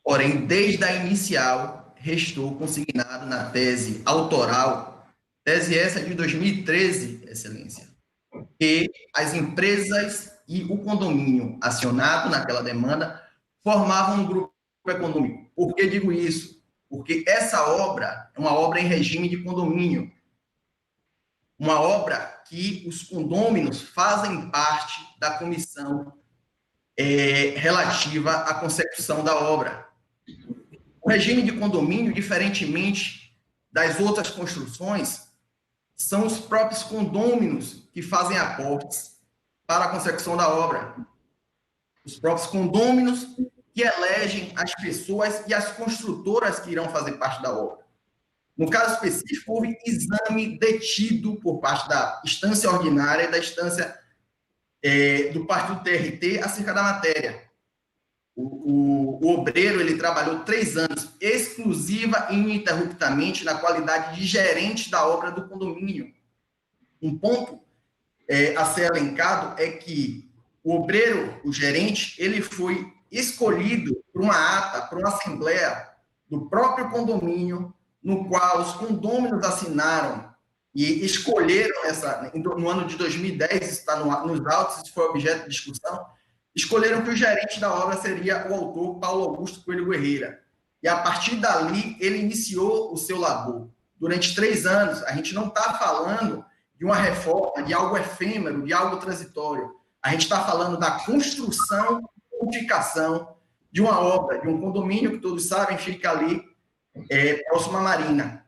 porém, desde a inicial, restou consignado na tese autoral, tese essa de 2013, Excelência, que as empresas e o condomínio acionado naquela demanda formavam um grupo econômico. Por que digo isso? Porque essa obra é uma obra em regime de condomínio, uma obra que os condôminos fazem parte da comissão relativa à consecução da obra. O regime de condomínio, diferentemente das outras construções, são os próprios condôminos que fazem aportes para a consecução da obra. Os próprios condôminos que elegem as pessoas e as construtoras que irão fazer parte da obra. No caso específico, houve exame detido por parte da instância ordinária e da instância do partido TRT acerca da matéria. O obreiro ele trabalhou 3 anos, exclusiva e ininterruptamente, na qualidade de gerente da obra do condomínio. Um ponto a ser elencado é que o obreiro, o gerente, ele foi escolhido por uma ata, por uma assembleia do próprio condomínio, no qual os condôminos assinaram e escolheram no ano de 2010, está nos autos, isso foi objeto de discussão, escolheram que o gerente da obra seria o autor Paulo Augusto Coelho Guerreira. E, a partir dali, ele iniciou o seu labor. Durante 3 anos, a gente não está falando de uma reforma, de algo efêmero, de algo transitório. A gente está falando da construção e edificação de uma obra, de um condomínio que todos sabem fica ali próximo à Marina.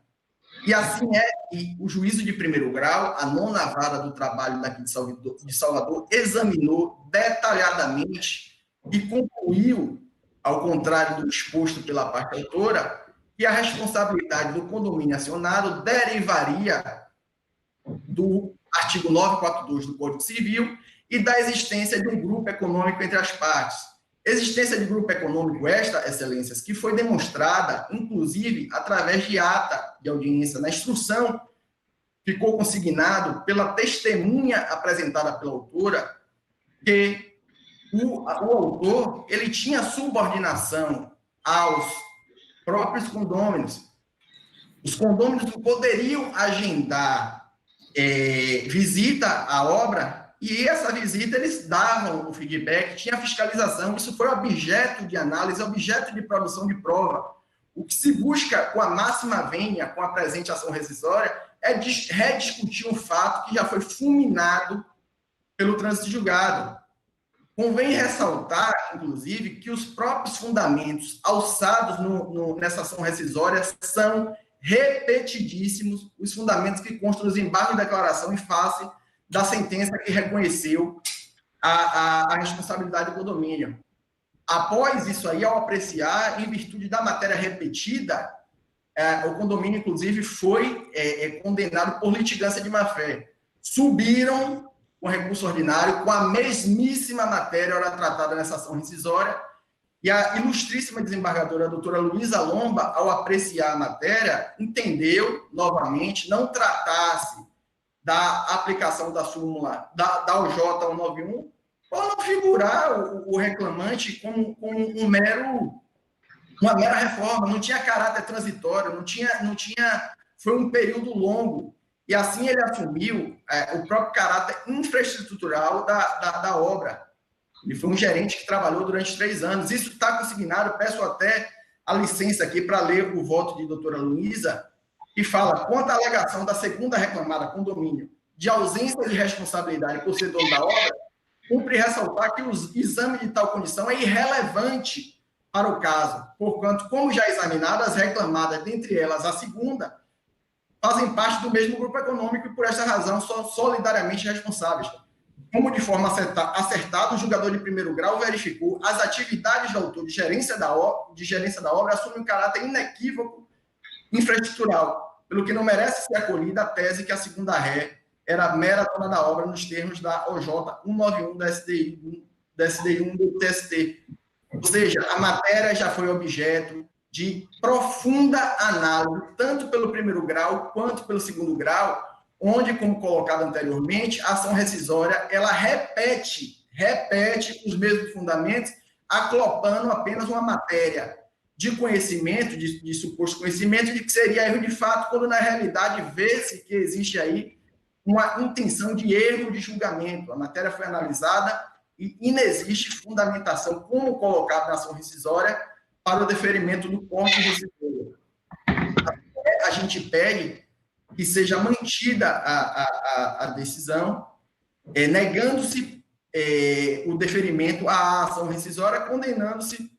E assim é que o juízo de primeiro grau, a 9ª vara do trabalho daqui de Salvador, examinou detalhadamente e concluiu, ao contrário do exposto pela parte autora, que a responsabilidade do condomínio acionado derivaria do artigo 942 do Código Civil e da existência de um grupo econômico entre as partes. Existência de grupo econômico esta, excelências, que foi demonstrada, inclusive, através de ata de audiência na instrução, ficou consignado pela testemunha apresentada pela autora, que o autor ele tinha subordinação aos próprios condôminos. Os condôminos poderiam agendar visita à obra, e essa visita eles davam o feedback, tinha fiscalização, isso foi objeto de análise, objeto de produção de prova. O que se busca com a máxima vênia, com a presente ação rescisória, é rediscutir um fato que já foi fulminado pelo trânsito julgado. Convém ressaltar, inclusive, que os próprios fundamentos alçados nessa ação rescisória são repetidíssimos, os fundamentos que constam nos embargos de declaração em face da sentença que reconheceu a responsabilidade do condomínio. Após isso aí, ao apreciar, em virtude da matéria repetida, o condomínio, inclusive, foi condenado por litigância de má-fé. Subiram com recurso ordinário, com a mesmíssima matéria ora tratada nessa ação rescisória, e a ilustríssima desembargadora, a doutora Luísa Lomba, ao apreciar a matéria, entendeu, novamente, não tratasse da aplicação da súmula da OJ 191, ou não figurar o reclamante como uma mera reforma, não tinha caráter transitório, não tinha, foi um período longo, e assim ele assumiu o próprio caráter infraestrutural da obra. Ele foi um gerente que trabalhou durante 3 anos. Isso está consignado, peço até a licença aqui para ler o voto de doutora Luísa, que fala, quanto à alegação da segunda reclamada, condomínio, de ausência de responsabilidade por ser dono da obra, cumpre ressaltar que o exame de tal condição é irrelevante para o caso, porquanto, como já examinadas, as reclamadas, dentre elas a segunda, fazem parte do mesmo grupo econômico e, por essa razão, são solidariamente responsáveis. Como, de forma acertada, o julgador de primeiro grau verificou as atividades do autor de gerência da obra assumem um caráter inequívoco infraestrutural, pelo que não merece ser acolhida a tese que a segunda ré era mera dona da obra nos termos da OJ 191 da SDI 1 do TST. Ou seja, a matéria já foi objeto de profunda análise, tanto pelo primeiro grau quanto pelo segundo grau, onde, como colocado anteriormente, a ação rescisória, ela repete os mesmos fundamentos, aclopando apenas uma matéria de conhecimento, de suposto conhecimento, de que seria erro de fato, quando na realidade vê-se que existe aí uma intenção de erro de julgamento. A matéria foi analisada e inexiste fundamentação, como colocado na ação rescisória, para o deferimento do ponto rescisório. A gente pede que seja mantida a decisão, negando-se o deferimento à ação rescisória, condenando-se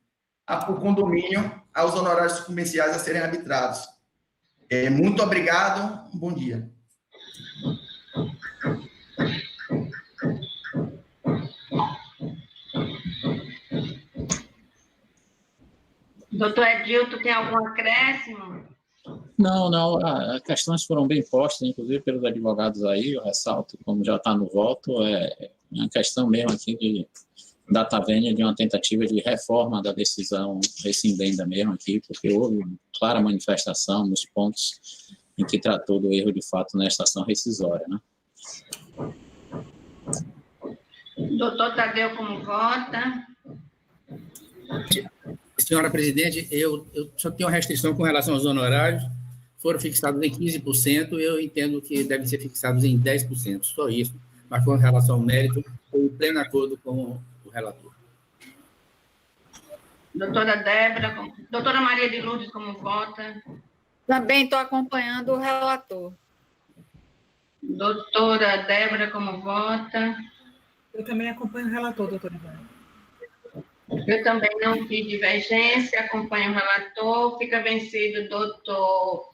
o condomínio aos honorários comerciais a serem arbitrados. Muito obrigado, bom dia. Doutor Edilton, tem algum acréscimo? Não, as questões foram bem postas, inclusive pelos advogados aí, eu ressalto, como já está no voto, é uma questão mesmo aqui de data vênia de uma tentativa de reforma da decisão rescindenda mesmo aqui, porque houve clara manifestação nos pontos em que tratou do erro de fato nesta ação rescisória, né? Doutor Tadeu, como vota? Senhora presidente, eu só tenho uma restrição com relação aos honorários. Foram fixados em 15%, eu entendo que devem ser fixados em 10%, só isso. Mas com relação ao mérito, estou em pleno acordo com o relator. Doutora Débora, doutora Maria de Lourdes, como vota? Também estou acompanhando o relator. Doutora Débora, como vota? Eu também acompanho o relator, doutora Ivana. Eu também não vi divergência, acompanho o relator. Fica vencido o doutor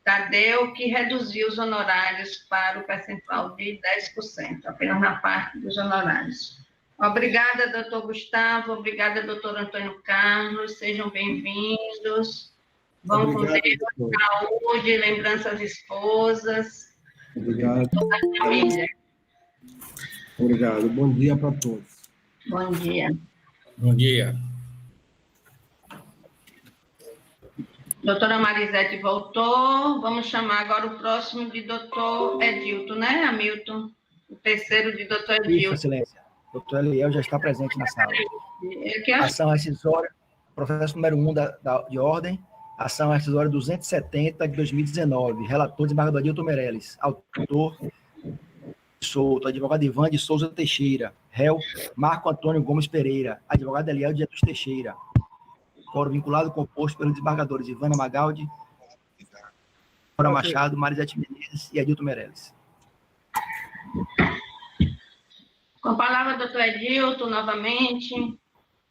Tadeu, que reduziu os honorários para o percentual de 10%, apenas na parte dos honorários. Obrigada, doutor Gustavo. Obrigada, doutor Antônio Carlos. Sejam bem-vindos. Vão com Deus, saúde, lembrança às esposas. Obrigado. Toda a família. Obrigado. Bom dia para todos. Bom dia. Bom dia. Doutora Marisete voltou. Vamos chamar agora o próximo de doutor Edilton, né, Hamilton? O terceiro de doutor Isso, Edilton. excelência. Doutor Eliel já está presente na sala. Que Ação rescisória, processo número 1 de ordem, ação rescisória 270 de 2019, relator desembargador Adilton Meirelles, autor Souto, advogado Ivan de Souza Teixeira, réu Marco Antônio Gomes Pereira, advogado Eliel de Jesus Teixeira, fórum vinculado composto pelos desembargadores Ivana Magaldi, Débora Machado, Marisete Menezes e Adilton Meirelles. Com a palavra, doutor Edilton, novamente.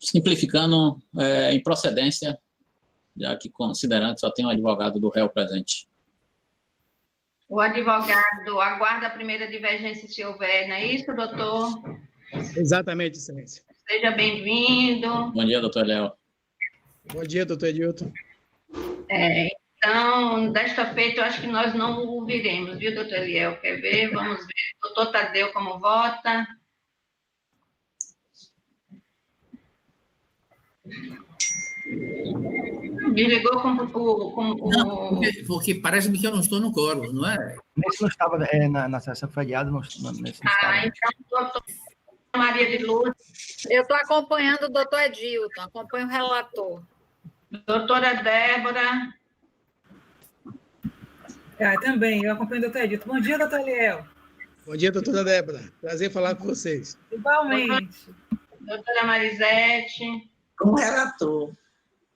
Simplificando, em procedência, já que considerando que só tem um advogado do réu presente. O advogado aguarda a primeira divergência, se houver, não é isso, doutor? Exatamente, excelência. Seja bem-vindo. Bom dia, doutor Léo. Bom dia, doutor Edilton. Então, desta feita, eu acho que nós não o ouviremos, viu, doutor Eliel? Quer ver? Vamos ver. Doutor Tadeu, como vota? Desligou com Não, porque parece-me que eu não estou no quórum, não é? Nesse não estava, na sessão feriada, nesse não estava. Então, doutor Maria de Lourdes. Eu estou acompanhando o doutor Edilton, acompanho o relator. Doutora Débora. Também, eu acompanho o doutor Edilton. Bom dia, doutor Eliel. Bom dia, doutora Débora. Prazer falar com vocês. Igualmente. Doutora Marisete. Como relator.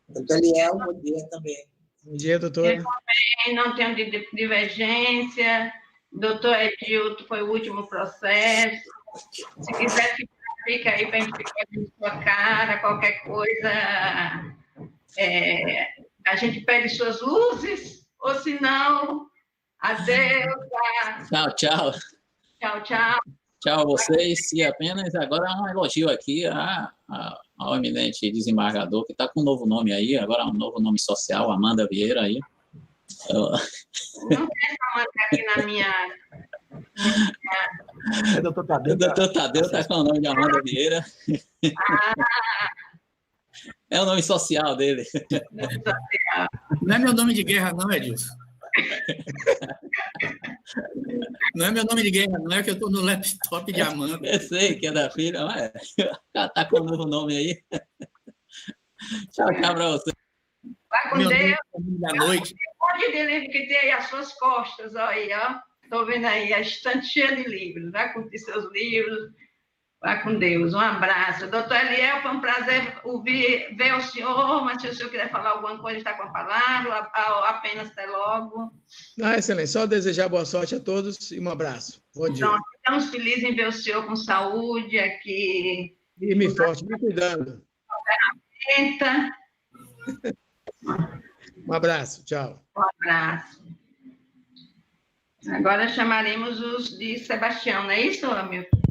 Doutor Eliel, bom dia também. Bom dia, doutora. Eu também não tenho divergência. Doutor Edilton foi o último processo. Se quiser fica aí para a gente ficar de sua cara, qualquer coisa, a gente pede suas luzes, ou se não, adeus. Tchau, tchau. Tchau, tchau. Tchau a vocês. E apenas agora um elogio aqui ao eminente desembargador, que está com um novo nome aí, agora um novo nome social, Amanda Vieira aí. Não tem essa Amanda aqui na minha... Doutor Tadeu. O doutor Tadeu está com o nome de Amanda Vieira. É o nome social dele. Não é meu nome de guerra, não, Edilson. Não é meu nome de guerra, não é que eu estou no laptop de Amanda. Eu sei que é da filha, mas ela está com o novo nome aí. Tchau, tchau para você. Vai com Meu Deus. Da noite. Um monte de livro que tem aí às suas costas, ó, aí, ó. Estou vendo aí a estante cheia de livros. Vai curtir seus livros. Vai com Deus. Um abraço. Doutor Eliel, foi um prazer ver o senhor, mas se o senhor quiser falar alguma coisa, está com a palavra, apenas até logo. Excelente. Só desejar boa sorte a todos e um abraço. Bom dia. Então, estamos felizes em ver o senhor com saúde aqui. Firme e forte, me cuidando. Um abraço, tchau. Um abraço. Agora chamaremos os de Sebastião, não é isso, Hamilton?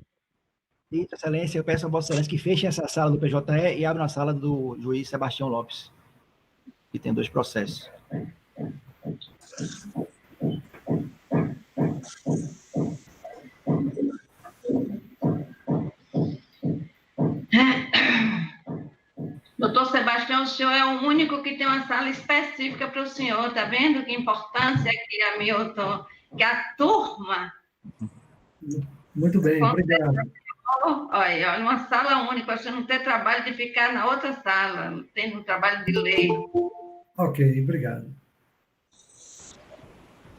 Isso, excelência, eu peço a Vossa Excelência que fechem essa sala do PJE e abram a sala do juiz Sebastião Lopes, que tem 2 processos. Doutor Sebastião, o senhor é o único que tem uma sala específica para o senhor, está vendo que importância que Hamilton, que a turma... Muito bem, obrigado. Olha, uma sala única, você não tem trabalho de ficar na outra sala, tem um trabalho de lei. Ok, obrigado.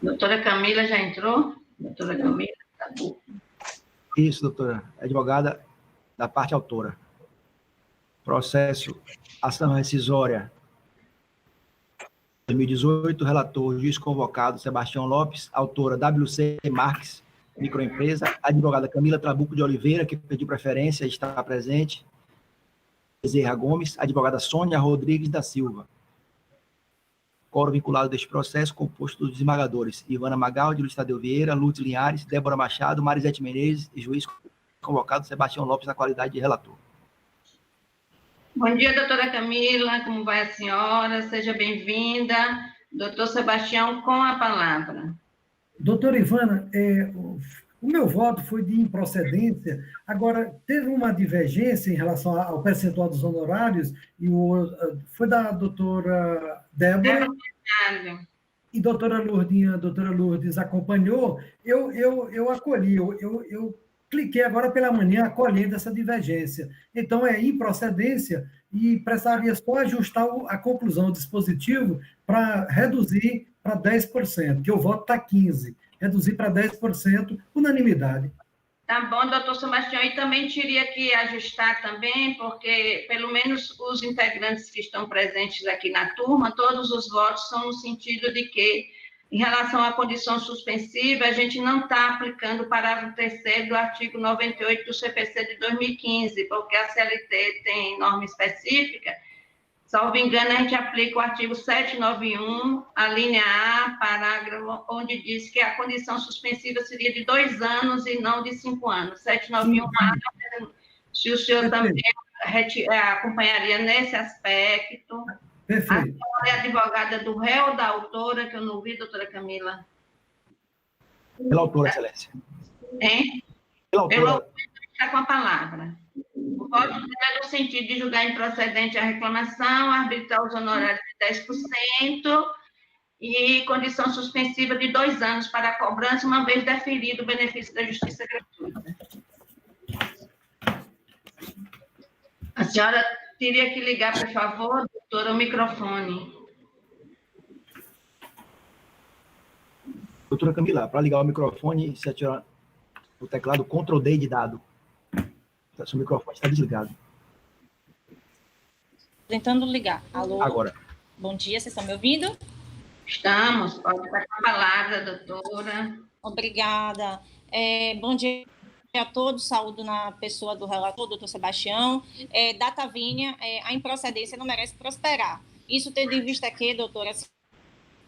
Doutora Camila já entrou? Doutora Camila, tá bom. Isso, doutora. Advogada da parte autora. Processo, ação rescisória 2018, relator, juiz convocado, Sebastião Lopes, autora WC Marques, microempresa, advogada Camila Trabuco de Oliveira, que pediu preferência, está presente, Bezerra Gomes, advogada Sônia Rodrigues da Silva. Quórum vinculado deste processo, composto dos desembargadores Ivana Magaldi, Luiz Tadeu Vieira, Lúcio Linhares, Débora Machado, Marisete Menezes e juiz convocado Sebastião Lopes na qualidade de relator. Bom dia, doutora Camila, como vai a senhora? Seja bem-vinda. Doutor Sebastião, com a palavra. Doutora Ivana, o meu voto foi de improcedência. Agora, teve uma divergência em relação ao percentual dos honorários, e foi da doutora Débora, e doutora Lourdes acompanhou, eu acolhi, eu cliquei agora pela manhã acolhendo essa divergência. Então, é improcedência e precisaria só ajustar a conclusão do dispositivo para reduzir para 10%, que o voto está 15%. Reduzir para 10%, unanimidade. Tá bom, doutor Sebastião, e também teria que ajustar também, porque pelo menos os integrantes que estão presentes aqui na turma, todos os votos são no sentido de que, em relação à condição suspensiva, a gente não está aplicando o parágrafo 3º do artigo 98 do CPC de 2015, porque a CLT tem norma específica. Salvo engano, a gente aplica o artigo 791, a linha A, parágrafo, onde diz que a condição suspensiva seria de 2 anos e não de 5 anos. 791A, se o senhor também acompanharia nesse aspecto. Perfeito. A senhora é advogada do réu ou da autora, que eu não vi, doutora Camila? Pela autora, excelência. Hein? Pela autora. Pela autora, está com a palavra. O voto é no sentido de julgar improcedente a reclamação, arbitrar os honorários de 10% e condição suspensiva de 2 anos para a cobrança, uma vez deferido o benefício da justiça gratuita. A senhora teria que ligar, por favor, doutora, o microfone. Doutora Camila, para ligar o microfone, você atira o teclado Ctrl+D de dado. Seu microfone está desligado. Tentando ligar. Alô? Agora. Bom dia, vocês estão me ouvindo? Estamos, pode estar com a palavra, doutora. Obrigada. Bom dia a todos, saúdo na pessoa do relator, doutor Sebastião. Data vinha, a improcedência não merece prosperar. Isso tendo em vista que, doutora, se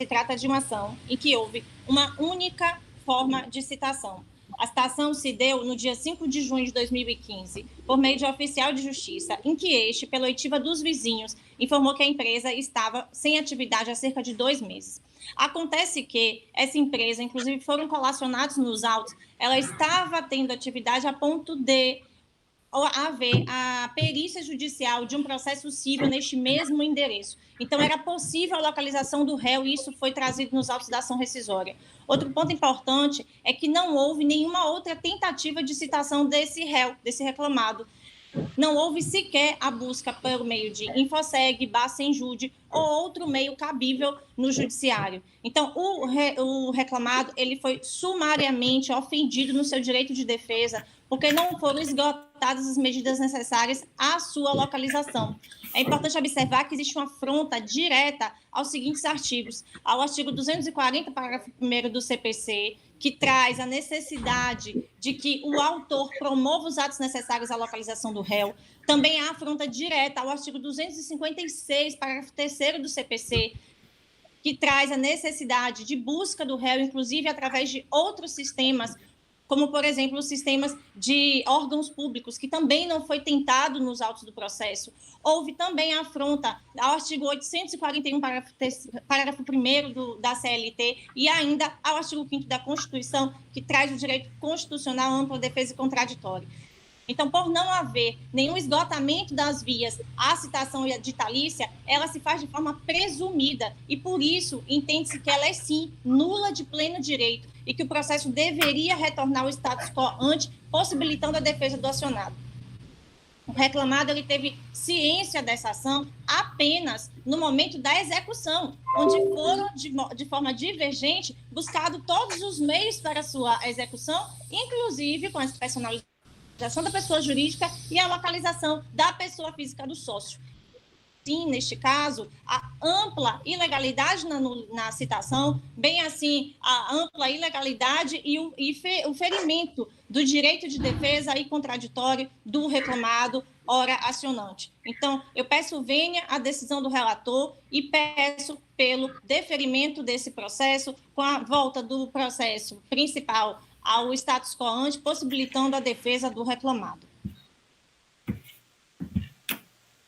trata de uma ação em que houve uma única forma de citação. A citação se deu no dia 5 de junho de 2015, por meio de oficial de justiça, em que este, pela oitiva dos vizinhos, informou que a empresa estava sem atividade há cerca de 2 meses. Acontece que essa empresa, inclusive foram colacionados nos autos, ela estava tendo atividade a ponto de haver a perícia judicial de um processo civil neste mesmo endereço. Então, era possível a localização do réu e isso foi trazido nos autos da ação rescisória. Outro ponto importante é que não houve nenhuma outra tentativa de citação desse réu, desse reclamado. Não houve sequer a busca pelo meio de Infoseg, Bacenjude ou outro meio cabível no judiciário. Então, o reclamado ele foi sumariamente ofendido no seu direito de defesa porque não foram esgotadas as medidas necessárias à sua localização. É importante observar que existe uma afronta direta aos seguintes artigos. Ao artigo 240, parágrafo 1º do CPC, que traz a necessidade de que o autor promova os atos necessários à localização do réu. Também há afronta direta ao artigo 256, parágrafo 3º do CPC, que traz a necessidade de busca do réu, inclusive através de outros sistemas, como, por exemplo, os sistemas de órgãos públicos, que também não foi tentado nos autos do processo. Houve também a afronta ao artigo 841, parágrafo 1º da CLT, e ainda ao artigo 5º da Constituição, que traz o direito constitucional à ampla defesa e contraditório. Então, por não haver nenhum esgotamento das vias à citação ditalícia, ela se faz de forma presumida e, por isso, entende-se que ela é, sim, nula de pleno direito e que o processo deveria retornar ao status quo ante, possibilitando a defesa do acionado. O reclamado ele teve ciência dessa ação apenas no momento da execução, onde foram, de forma divergente, buscados todos os meios para a sua execução, inclusive com essa personalização da pessoa jurídica e a localização da pessoa física do sócio. Sim, neste caso, a ampla ilegalidade na citação, bem assim, a ampla ilegalidade e o ferimento do direito de defesa e contraditório do reclamado, ora acionante. Então, eu peço venha a decisão do relator e peço pelo deferimento desse processo, com a volta do processo principal ao status quo ante, possibilitando a defesa do reclamado.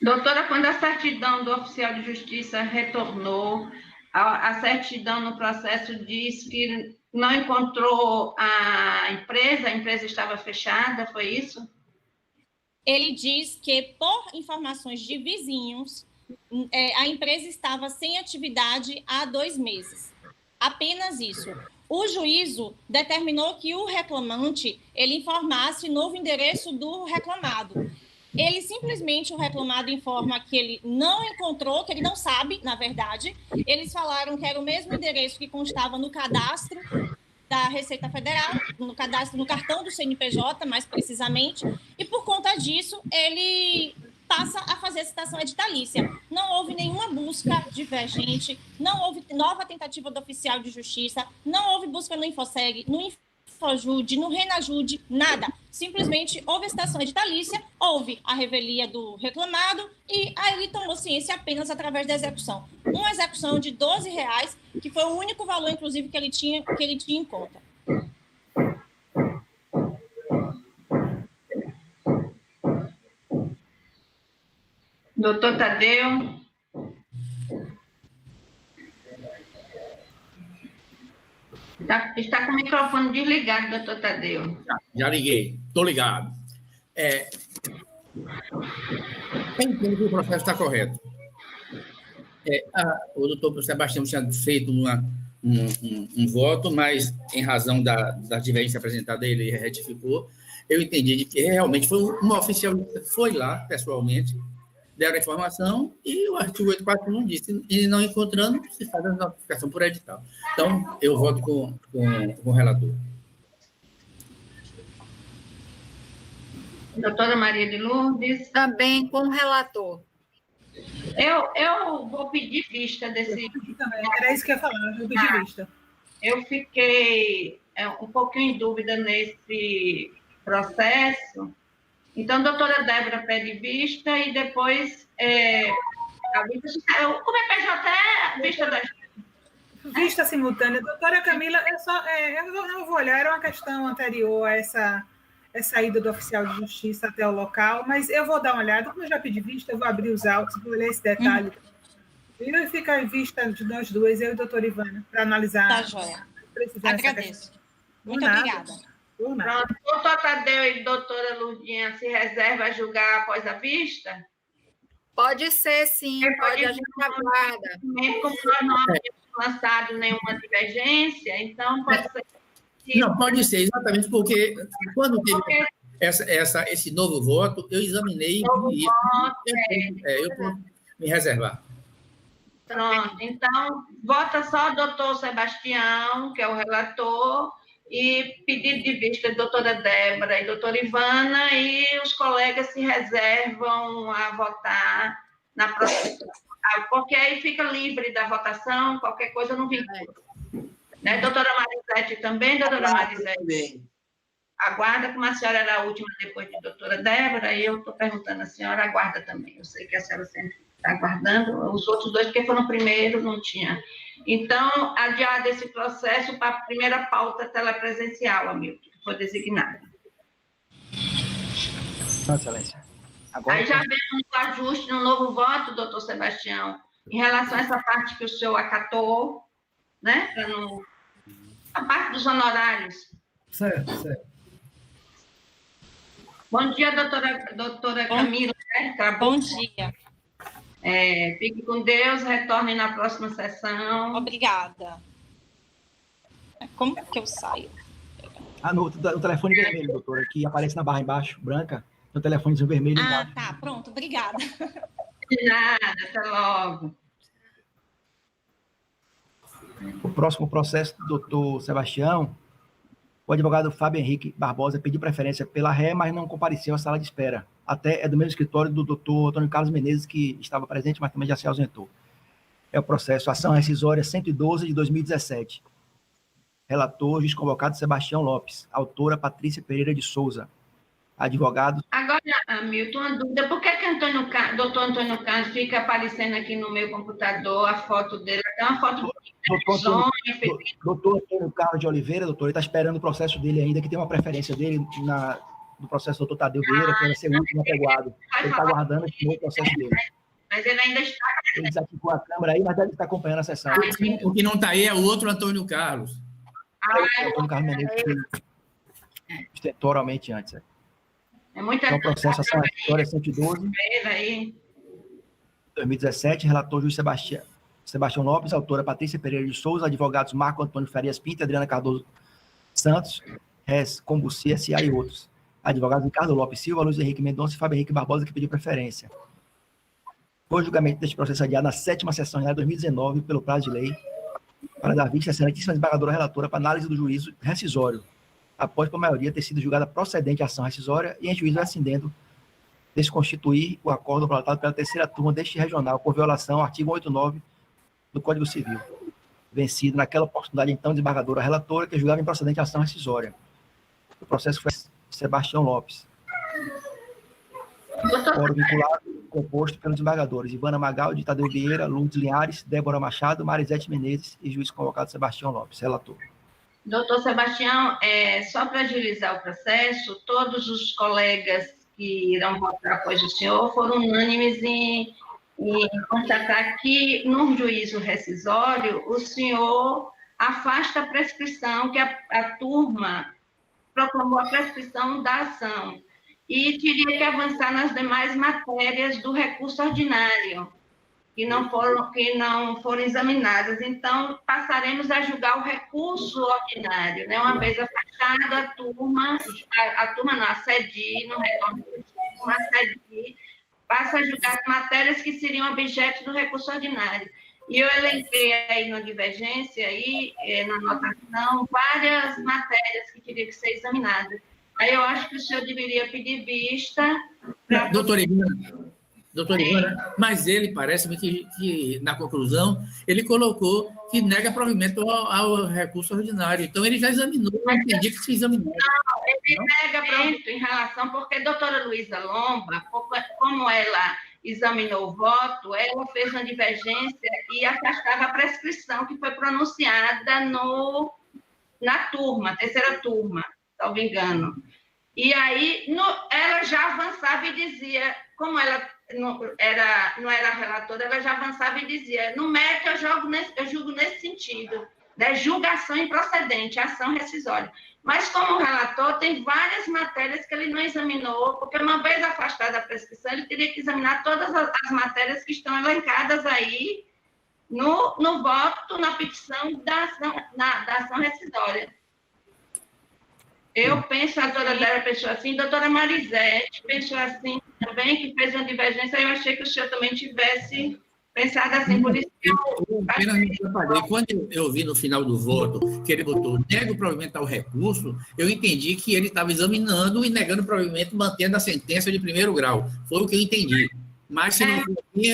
Doutora, quando a certidão do oficial de justiça retornou, a certidão no processo diz que não encontrou a empresa estava fechada, foi isso? Ele diz que, por informações de vizinhos, a empresa estava sem atividade há 2 meses. Apenas isso. O juízo determinou que o reclamante ele informasse novo endereço do reclamado. Ele simplesmente, o reclamado informa que ele não encontrou, que ele não sabe, na verdade. Eles falaram que era o mesmo endereço que constava no cadastro da Receita Federal, no cadastro, no cartão do CNPJ, mais precisamente, e por conta disso, ele passa a fazer a citação editalícia. Não houve nenhuma busca divergente, não houve nova tentativa do oficial de justiça, não houve busca no Infoseg, no Infojude, no Renajude, nada. Simplesmente houve a citação editalícia, houve a revelia do reclamado e aí ele tomou ciência apenas através da execução. Uma execução de R$12, que foi o único valor, inclusive, que ele tinha em conta. Doutor Tadeu. Está com o microfone desligado, doutor Tadeu. Já liguei, estou ligado. Eu entendo que o processo está correto. O doutor Sebastião tinha feito um voto, mas, em razão da divergência apresentada, ele retificou. Eu entendi de que realmente foi uma oficial, foi lá, pessoalmente, deram a informação e o artigo 841 disse, e não encontrando, se faz a notificação por edital. Então, eu voto com o relator. Doutora Maria de Lourdes. Também com o relator. Eu vou pedir vista desse... Era isso que eu ia falar, eu vou pedir vista. Eu fiquei um pouquinho em dúvida nesse processo. Então, a doutora Débora pede vista e depois a vista... Como é PJ é vista das... Vista simultânea. Doutora Camila, eu não vou olhar, era uma questão anterior a essa ida do oficial de justiça até o local, mas eu vou dar uma olhada. Como eu já pedi vista, eu vou abrir os autos, vou ler esse detalhe. E fica em vista de nós duas, eu e a doutora Ivana, para analisar. Tá, joia. Agradeço. Muito obrigada. Pronto, doutor Tadeu e doutora Lourdinha se reserva a julgar após a vista? Pode ser, sim. Pode, a gente aguarda. Como nós não havíamos lançado nenhuma divergência, então pode ser... Não, pode ser, exatamente, porque quando teve esse novo voto, eu examinei isso. Eu vou me reservar. Pronto, então, vota só o doutor Sebastião, que é o relator, e pedido de vista da doutora Débora e doutora Ivana, e os colegas se reservam a votar na próxima, porque aí fica livre da votação, qualquer coisa não vincula. Né? Doutora Marisete também, doutora Marisete? Aguarda, como a senhora era a última depois de doutora Débora, e eu estou perguntando à senhora, aguarda também. Eu sei que a senhora sempre está aguardando, os outros dois, porque foram primeiro, não tinha. Então, adiado esse processo para a primeira pauta telepresencial, Hamilton, que foi designada. Excelência. Agora, aí já vemos o ajuste no novo voto, doutor Sebastião, em relação a essa parte que o senhor acatou, né? A parte dos honorários. Certo. Bom dia, doutora Camila. Bom dia. Fique com Deus, retorne na próxima sessão. Obrigada. Como que eu saio? O telefone vermelho, doutora, que aparece na barra embaixo, branca, tem o telefonezinho vermelho embaixo. Tá, pronto, obrigada. De nada, até logo. O próximo processo do doutor Sebastião, o advogado Fábio Henrique Barbosa pediu preferência pela ré, mas não compareceu à sala de espera. Até é do mesmo escritório do doutor Antônio Carlos Menezes, que estava presente, mas também já se ausentou. É o processo Ação Rescisória 112 de 2017. Relator, juiz convocado Sebastião Lopes. Autora Patrícia Pereira de Souza. Advogado... Agora, Hamilton, uma dúvida. Por que doutor Antônio Carlos fica aparecendo aqui no meu computador a foto dele? É uma foto doutor Antônio Carlos de Oliveira, doutor, ele está esperando o processo dele ainda, que tem uma preferência dele no processo do doutor Tadeu Vieira, que vai ser o último apeguado. Ele está aguardando o processo dele. Mas ele ainda está... Ele desativou a câmera aí, mas deve estar acompanhando a sessão. O que não está aí é o outro Antônio Carlos. O Antônio Carlos Menezes que temporalmente antes. É muita então, o processo ação história 112, 2017, relator juiz Sebastião Lopes, autora Patrícia Pereira de Souza, advogados Marco Antônio Farias Pinto, Adriana Cardoso Santos, Res Combuci, S.A. e outros. Advogados Ricardo Lopes Silva, Luiz Henrique Mendonça e Fábio Henrique Barbosa, que pediu preferência. Foi o julgamento deste processo adiado na 7ª sessão de 2019, pelo prazo de lei, para dar vista à excelentíssima desembargadora relatora para análise do juízo rescisório, após, por maioria, ter sido julgada procedente a ação rescisória e em juízo rescindendo desconstituir o acordo apresentado pela 3ª turma deste regional por violação ao artigo 189 do Código Civil, vencido naquela oportunidade, então, desembargadora relatora, que julgava improcedente a ação rescisória. O processo foi Sebastião Lopes. Fórum vinculado, composto pelos desembargadores Ivana Magaldi, Tadeu Vieira, Lourdes Linhares, Débora Machado, Marisete Menezes e juiz convocado Sebastião Lopes, relator. Doutor Sebastião, só para agilizar o processo, todos os colegas que irão votar após o senhor foram unânimes em constatar que, no juízo rescisório, o senhor afasta a prescrição, que a turma proclamou a prescrição da ação, e teria que avançar nas demais matérias do recurso ordinário, que não foram examinadas. Então, passaremos a julgar o recurso ordinário, né? Uma vez afastada a turma não, a SEDI, não retorno, a SEDI, passa a julgar as matérias que seriam objeto do recurso ordinário. E eu elenquei aí na divergência, aí, na anotação, várias matérias que teriam que ser examinadas. Aí eu acho que o senhor deveria pedir vista... Doutora Ivana, mas ele, parece-me que, na conclusão, ele colocou que nega provimento ao recurso ordinário. Então, ele já examinou, eu entendi que se examinou. Não, ele nega provimento em relação, porque a doutora Luísa Lomba, como ela examinou o voto, ela fez uma divergência e afastava a prescrição que foi pronunciada na turma, 3ª turma, salvo engano. E aí, ela já avançava e dizia, como ela não era relatora, ela já avançava e dizia, no mérito eu julgo nesse sentido, né? Julgação improcedente, ação rescisória. Mas, como relator, tem várias matérias que ele não examinou, porque uma vez afastada a prescrição, ele teria que examinar todas as matérias que estão elencadas aí no voto, na petição da ação rescisória. Eu penso, a doutora Débora pensou assim, a doutora Marisete pensou assim também, que fez uma divergência, eu achei que o senhor também tivesse pensado assim, por isso que eu falei. Quando eu vi no final do voto que ele botou nega o provimento ao recurso, eu entendi que ele estava examinando e negando o provimento, mantendo a sentença de 1º grau. Foi o que eu entendi. Mas se não for assim,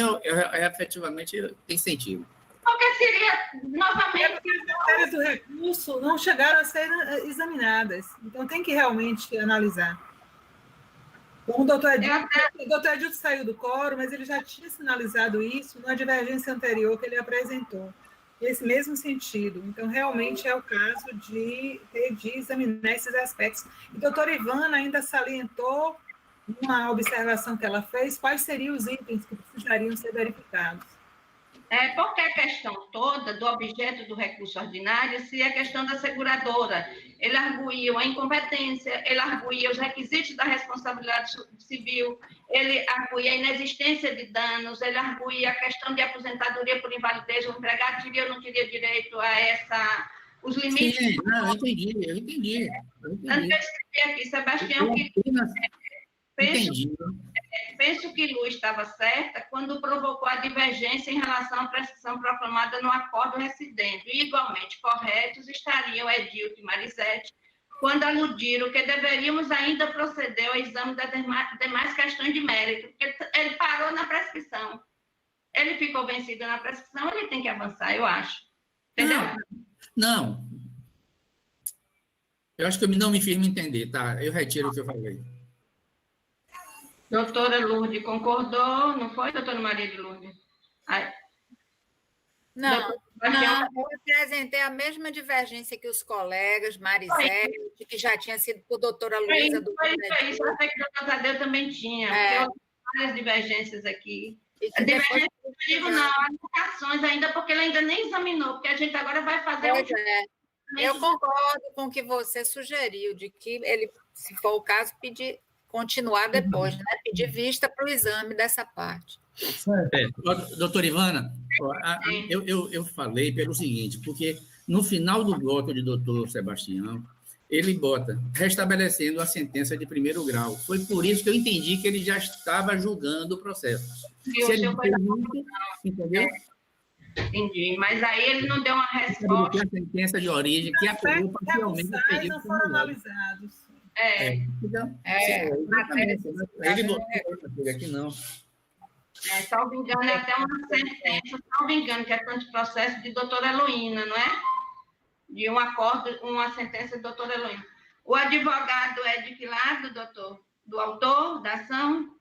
efetivamente tem sentido. Porque seria, novamente... As matérias do recurso não chegaram a ser examinadas. Então, tem que realmente analisar. Como o doutor Edilson saiu do quórum, mas ele já tinha sinalizado isso na divergência anterior que ele apresentou. Nesse mesmo sentido. Então, realmente é o caso de examinar esses aspectos. E a doutora Ivana ainda salientou uma observação que ela fez, quais seriam os itens que precisariam ser verificados. Porque a questão toda do objeto do recurso ordinário seria a questão da seguradora. Ele arguía a incompetência, ele arguía os requisitos da responsabilidade civil, ele arguía a inexistência de danos, ele arguía a questão de aposentadoria por invalidez, o empregado teria ou não teria direito a os limites... Sim, não, eu entendi. Tanto que eu escrevi aqui, Sebastião, que... Penso que Lu estava certa quando provocou a divergência em relação à prescrição proclamada no acordo residente. E, igualmente corretos estariam Edilton e Marisete quando aludiram que deveríamos ainda proceder ao exame das demais questões de mérito, porque ele parou na prescrição. Ele ficou vencido na prescrição, ele tem que avançar, eu acho. Entendeu? Não. Eu acho que eu não me fiz me entender, tá? Eu retiro o que eu falei. Doutora Lourdes concordou, não foi, doutora Maria de Lourdes? Não, eu apresentei a mesma divergência que os colegas, Marisete, que já tinha sido por doutora Luísa. Foi isso, eu sei que o doutor Tadeu também tinha, porque eu várias divergências aqui. Divergências, eu digo não, anotações ainda, porque ele ainda nem examinou, porque a gente agora vai fazer... Eu concordo com o que você sugeriu, de que ele, se for o caso, continuar depois, né? Pedir vista para o exame dessa parte. Doutora Ivana, eu falei pelo seguinte, porque no final do voto de doutor Sebastião, ele bota restabelecendo a sentença de primeiro grau. Foi por isso que eu entendi que ele já estava julgando o processo. Se ele pergunta, entendeu? Entendi, mas aí ele não deu uma resposta. A sentença de origem que apelou parcialmente o pedido não foram analisados. Ele botou aqui não. Salvo engano, é até uma sentença, salvo engano, que é tanto processo de doutora Heloína, não é? De um acordo, uma sentença de doutora Heloína. O advogado é de que lado, doutor? Do autor da ação?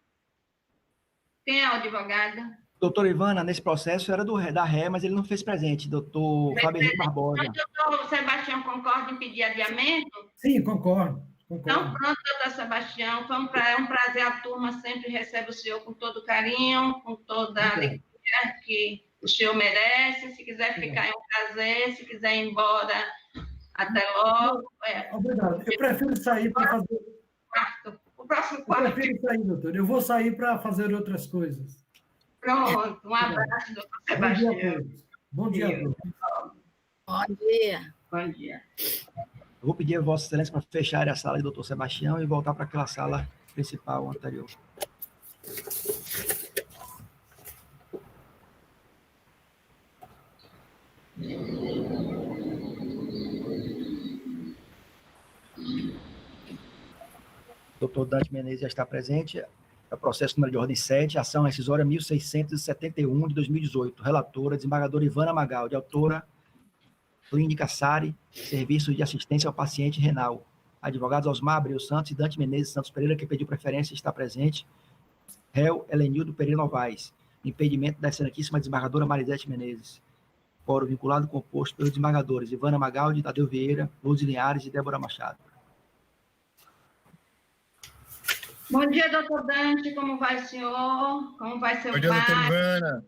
Quem é o advogado? Doutora Ivana, nesse processo era da ré, mas ele não fez presente, doutor Fábio Henrique Barbosa. O doutor Sebastião concorda em pedir adiamento? Sim, concordo. Então, pronto, doutor Sebastião, foi um prazer, a turma sempre recebe o senhor com todo carinho, com toda a alegria que o senhor merece. Se quiser ficar, é um prazer. Se quiser ir embora, até logo. Obrigado. Eu prefiro sair para fazer... O próximo quarto. Eu prefiro sair, doutor. Eu vou sair para fazer outras coisas. Pronto. Um abraço, doutor Sebastião. Bom dia a todos. Bom dia. Bom dia. Eu vou pedir a Vossa Excelência para fechar a sala de doutor Sebastião e voltar para aquela sala principal anterior. Doutor Dante Menezes já está presente. É o processo número de ordem 7, ação rescisória 1671 de 2018. Relatora, desembargadora Ivana Magaldi. Autora, Clínica Sari, Serviço de Assistência ao Paciente Renal. Advogados Osmar Abreu Santos e Dante Menezes Santos Pereira, que pediu preferência, está presente. Réu Helenildo Pereira Novaes. Impedimento da excelentíssima desembargadora Marisete Menezes. Fórum vinculado composto pelos desembargadores Ivana Magaldi, Tadeu Vieira, Luz Linhares e Débora Machado. Bom dia, doutor Dante. Como vai o senhor? Como vai seu pai? Bom dia, doutora Ivana.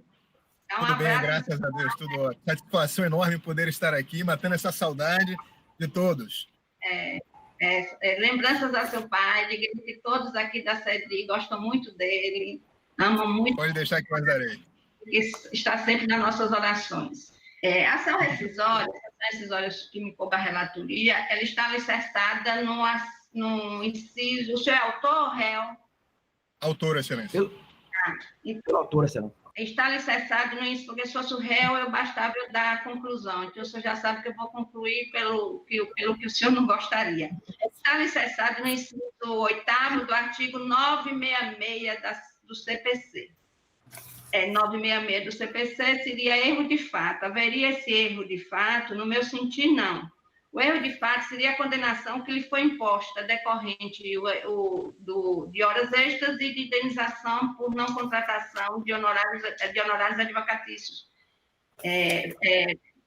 Tudo bem, graças a Deus, tudo ótimo. Satisfação enorme poder estar aqui, matando essa saudade de todos. Lembranças a seu pai, diga que todos aqui da SEDRI gostam muito dele, amam muito. Pode deixar que eu darei. Está sempre nas nossas orações. A ação rescisória, que me coube a relatoria, ela está alicerçada no inciso... O senhor é autor ou réu? Autor, excelência. Então, autor, excelência. Está alicerçado no inciso, porque se fosse o réu, bastava eu dar a conclusão. Então, o senhor já sabe que eu vou concluir pelo que o senhor não gostaria. Está alicerçado no inciso 8º do artigo 966 do CPC. 966 do CPC seria erro de fato. Haveria esse erro de fato? No meu sentir, não. O erro de fato seria a condenação que lhe foi imposta, decorrente de horas extras e de indenização por não contratação de honorários advocatícios.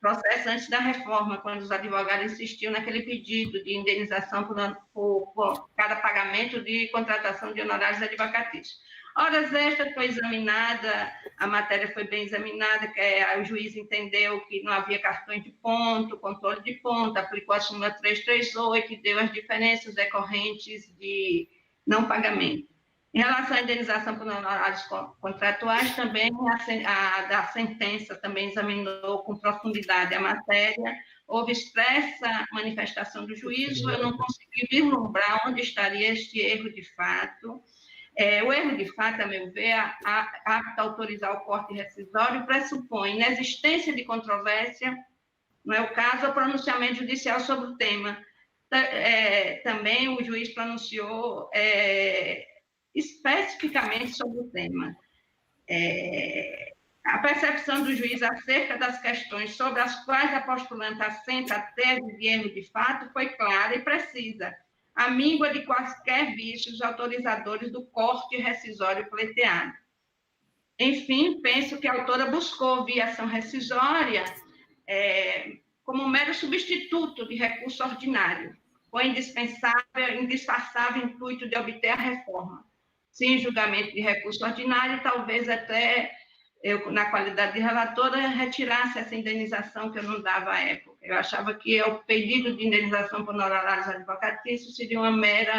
Processo antes da reforma, quando os advogados insistiam naquele pedido de indenização por cada pagamento de contratação de honorários advocatícios. Horas extras foi examinada, a matéria foi bem examinada, que o juiz entendeu que não havia cartões de ponto, controle de ponto, aplicou a súmula 338 e deu as diferenças decorrentes de não pagamento. Em relação à indenização por honorários contratuais, também a sentença também examinou com profundidade a matéria, houve expressa manifestação do juízo, eu não consegui vislumbrar onde estaria este erro de fato. O erro de fato, a meu ver, apto a autorizar o corte rescisório, pressupõe inexistência de controvérsia, não é o caso, o pronunciamento judicial sobre o tema. Também o juiz pronunciou especificamente sobre o tema. A percepção do juiz acerca das questões sobre as quais a postulante assenta a tese de erro de fato foi clara e precisa. a míngua de quaisquer vícios autorizadores do corte rescisório pleiteado. Enfim, penso que a autora buscou, via ação rescisória, como um mero substituto de recurso ordinário, com indispensável intuito de obter a reforma. Sem julgamento de recurso ordinário, talvez até eu, na qualidade de relatora, retirasse essa indenização que eu não dava à época. Eu achava que o pedido de indenização por honorários advocatícios seria um mero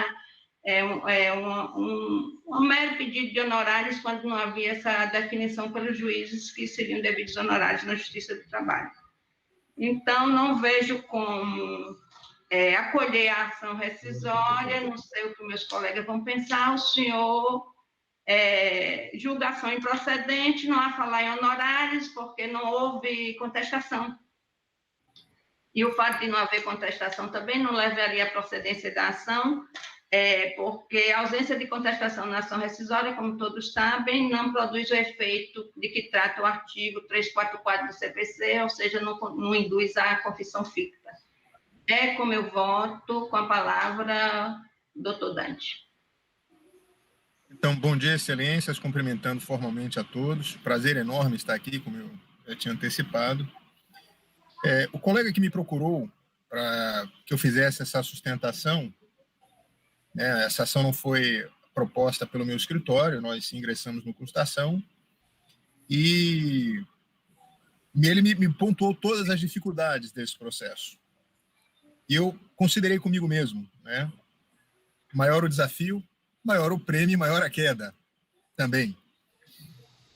pedido de honorários quando não havia essa definição pelos juízes que seriam devidos honorários na Justiça do Trabalho. Então, não vejo como acolher a ação rescisória, não sei o que meus colegas vão pensar, o senhor julgação improcedente, não há falar em honorários, porque não houve contestação. E o fato de não haver contestação também não levaria à procedência da ação, porque a ausência de contestação na ação rescisória, como todos sabem, não produz o efeito de que trata o artigo 344 do CPC, ou seja, não induz a confissão ficta. Como eu voto, com a palavra, doutor Dante. Então, bom dia, excelências, cumprimentando formalmente a todos. Prazer enorme estar aqui, como eu já tinha antecipado. O colega que me procurou para que eu fizesse essa sustentação, essa ação não foi proposta pelo meu escritório, nós ingressamos no curso da ação, e ele me pontuou todas as dificuldades desse processo. E eu considerei comigo mesmo, maior o desafio, maior o prêmio, maior a queda também.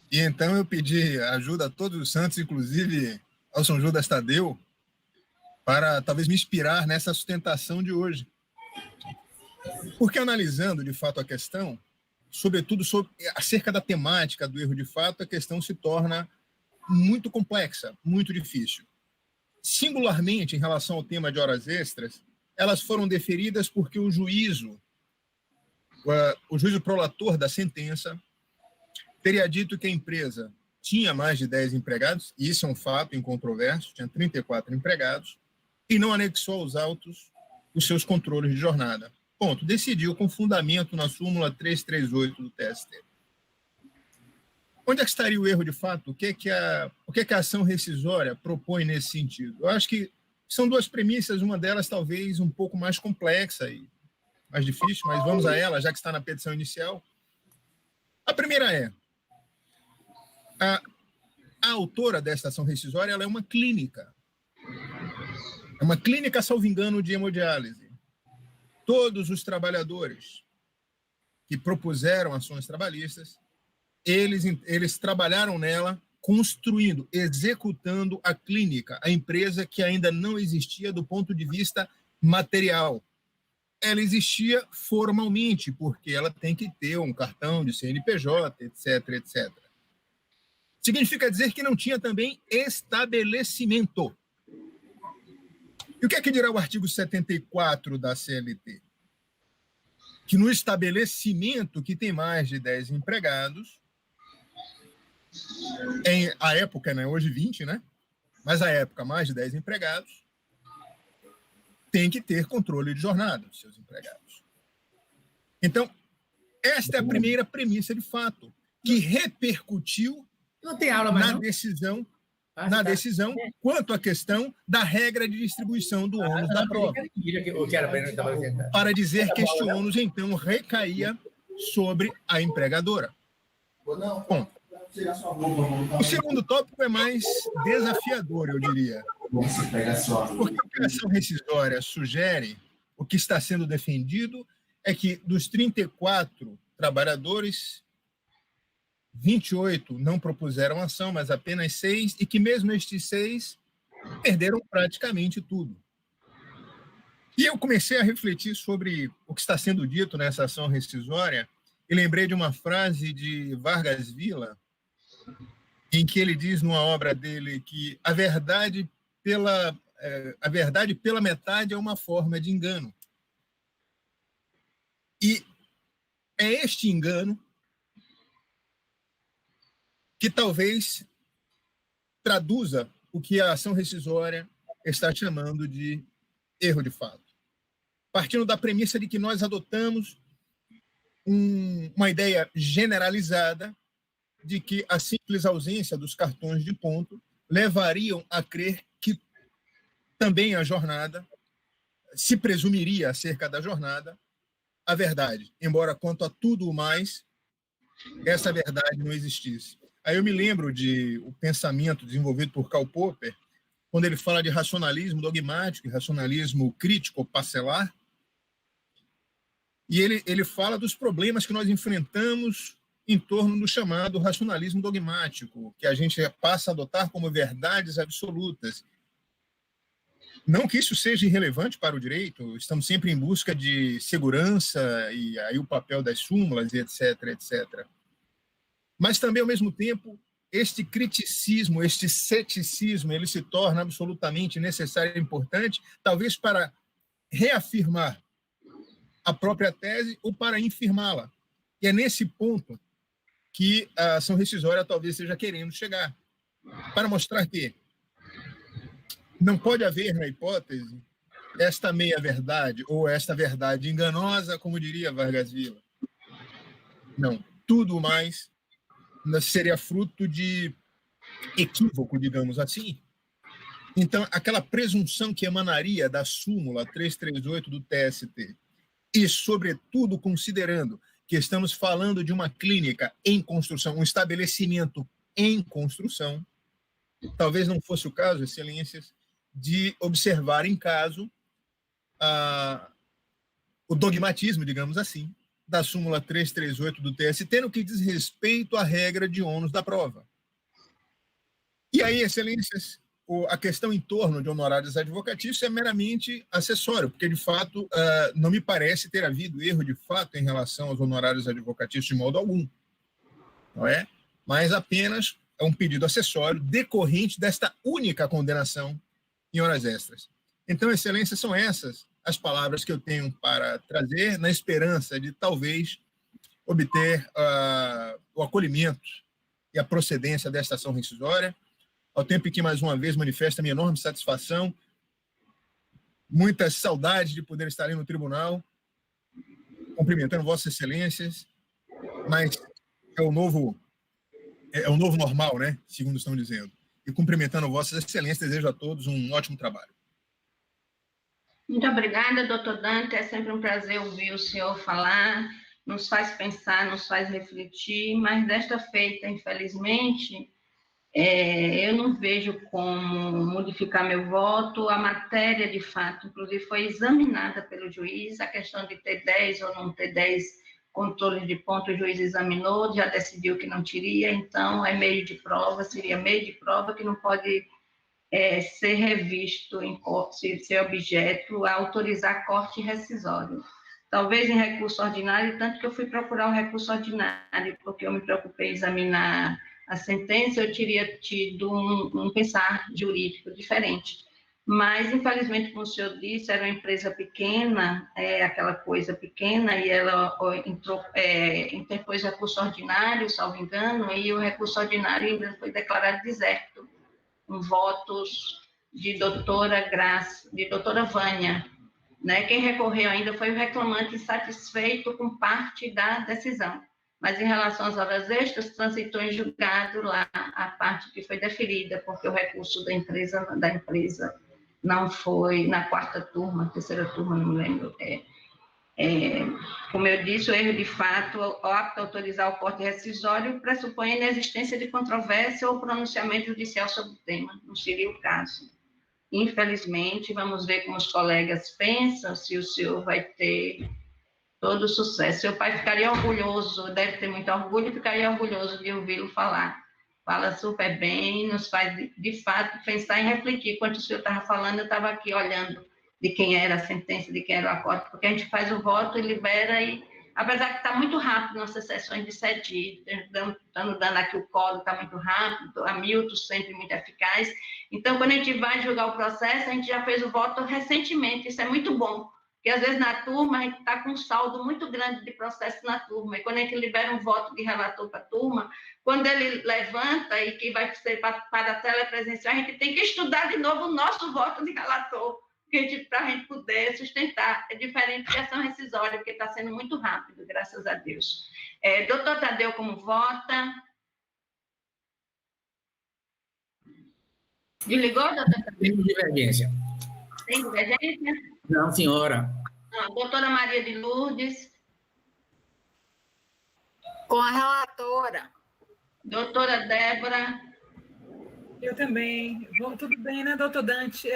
E então eu pedi ajuda a todos os santos, inclusive ao São Judas Tadeu, para talvez me inspirar nessa sustentação de hoje. Porque analisando de fato a questão, sobretudo acerca da temática do erro de fato, a questão se torna muito complexa, muito difícil. Singularmente, em relação ao tema de horas extras, elas foram deferidas porque o juízo prolator da sentença teria dito que a empresa tinha mais de 10 empregados, e isso é um fato incontroverso, tinha 34 empregados, e não anexou aos autos os seus controles de jornada. Ponto. Decidiu com fundamento na súmula 338 do TST. Onde é que estaria o erro de fato? O que é que a ação rescisória propõe nesse sentido? Eu acho que são duas premissas, uma delas talvez um pouco mais complexa e mais difícil, mas vamos a ela, já que está na petição inicial. A primeira é, a autora desta ação rescisória, ela é uma clínica. É uma clínica, salvo engano, de hemodiálise. Todos os trabalhadores que propuseram ações trabalhistas, eles trabalharam nela, construindo, executando a clínica, a empresa que ainda não existia do ponto de vista material. Ela existia formalmente, porque ela tem que ter um cartão de CNPJ, etc, etc. Significa dizer que não tinha também estabelecimento. E o que é que dirá o artigo 74 da CLT? Que no estabelecimento que tem mais de 10 empregados, a época, hoje 20, mas a época mais de 10 empregados, tem que ter controle de jornada dos seus empregados. Então, esta é a primeira premissa de fato, que repercutiu na decisão quanto à questão da regra de distribuição do ônus da prova. Para dizer que este ônus, então, recaía sobre a empregadora. Bom, o segundo tópico é mais desafiador, eu diria. Porque o que a ação rescisória sugere, o que está sendo defendido, é que dos 34 trabalhadores, 28 não propuseram ação, mas apenas 6, e que mesmo estes 6 perderam praticamente tudo. E eu comecei a refletir sobre o que está sendo dito nessa ação rescisória e lembrei de uma frase de Vargas Villa, em que ele diz numa obra dele que a verdade pela metade é uma forma de engano. E é este engano que talvez traduza o que a ação rescisória está chamando de erro de fato. partindo da premissa de que nós adotamos uma ideia generalizada de que a simples ausência dos cartões de ponto levariam a crer que também a jornada, se presumiria acerca da jornada, a verdade, embora quanto a tudo o mais, essa verdade não existisse. Aí eu me lembro o pensamento desenvolvido por Karl Popper, quando ele fala de racionalismo dogmático e racionalismo crítico ou parcelar, e ele fala dos problemas que nós enfrentamos em torno do chamado racionalismo dogmático, que a gente passa a adotar como verdades absolutas. Não que isso seja irrelevante para o direito, estamos sempre em busca de segurança, e aí o papel das súmulas, etc., etc. Mas também, ao mesmo tempo, este criticismo, este ceticismo, ele se torna absolutamente necessário e importante, talvez para reafirmar a própria tese ou para infirmá-la. E é nesse ponto que a ação rescisória talvez esteja querendo chegar, para mostrar que não pode haver, na hipótese, esta meia-verdade ou esta verdade enganosa, como diria Vargas Villa. Não, tudo mais seria fruto de equívoco, digamos assim. Então, aquela presunção que emanaria da súmula 338 do TST, e, sobretudo, considerando que estamos falando de uma clínica em construção, um estabelecimento em construção, talvez não fosse o caso, excelências, de observar em caso o dogmatismo, digamos assim, da súmula 338 do TST no que diz respeito à regra de ônus da prova. E aí, excelências, a questão em torno de honorários advocatícios é meramente acessório, porque, de fato, não me parece ter havido erro de fato em relação aos honorários advocatícios de modo algum, não é? Mas apenas é um pedido acessório decorrente desta única condenação em horas extras. Então, excelências, são essas as palavras que eu tenho para trazer, na esperança de, talvez, obter o acolhimento e a procedência desta ação rescisória, ao tempo em que, mais uma vez, manifesta a minha enorme satisfação, muitas saudades de poder estar ali no tribunal, cumprimentando vossas excelências, mas é o novo normal, né? Segundo estão dizendo. E cumprimentando vossas excelências, desejo a todos um ótimo trabalho. Muito obrigada, doutor Dante. É sempre um prazer ouvir o senhor falar, nos faz pensar, nos faz refletir, mas desta feita, infelizmente, eu não vejo como modificar meu voto. A matéria, de fato, inclusive, foi examinada pelo juiz, a questão de ter 10 ou não ter 10 controles de ponto, o juiz examinou, já decidiu que não teria, então é meio de prova, seria meio de prova que não pode ser revisto, ser objeto a autorizar corte rescisório. Talvez em recurso ordinário, tanto que eu fui procurar o recurso ordinário, porque eu me preocupei em examinar a sentença, eu teria tido um pensar jurídico diferente. Mas, infelizmente, como o senhor disse, era uma empresa pequena, aquela coisa pequena, e ela interpôs recurso ordinário, salvo engano, e o recurso ordinário ainda foi declarado deserto, com votos de doutora Vânia, né? Quem recorreu ainda foi o reclamante insatisfeito com parte da decisão. Mas, em relação às horas extras, transitou em julgado lá a parte que foi deferida, porque o recurso da empresa não foi na quarta turma, terceira turma, não me lembro. Como eu disse, o erro de fato, opta a autorizar o corte rescisório, pressupõe a inexistência de controvérsia ou pronunciamento judicial sobre o tema. Não seria o caso. Infelizmente, vamos ver como os colegas pensam, se o senhor vai ter todo o sucesso. Seu pai ficaria orgulhoso, deve ter muito orgulho, ficaria orgulhoso de ouvi-lo falar. Fala super bem, nos faz, de fato, pensar e refletir. Enquanto o senhor estava falando, eu estava aqui olhando de quem era a sentença, de quem era o acordo, porque a gente faz o voto e libera, e apesar que está muito rápido nossas sessões de 7 dias, estamos dando aqui o código, está muito rápido, a Milton sempre muito eficaz. Então, quando a gente vai julgar o processo, a gente já fez o voto recentemente, isso é muito bom. Porque, às vezes, na turma, a gente está com um saldo muito grande de processo na turma. E quando a gente libera um voto de relator para a turma, quando ele levanta e que vai ser para a tela presencial, a gente tem que estudar de novo o nosso voto de relator. para a gente poder sustentar. É diferente de ação rescisória, porque está sendo muito rápido, graças a Deus. Doutor Tadeu, como vota? Desligou, doutor Tadeu? Tem divergência. Tem divergência? Não, senhora. Não. Doutora Maria de Lourdes? Com a relatora. Doutora Débora? Eu também. Tudo bem, né, doutor Dante?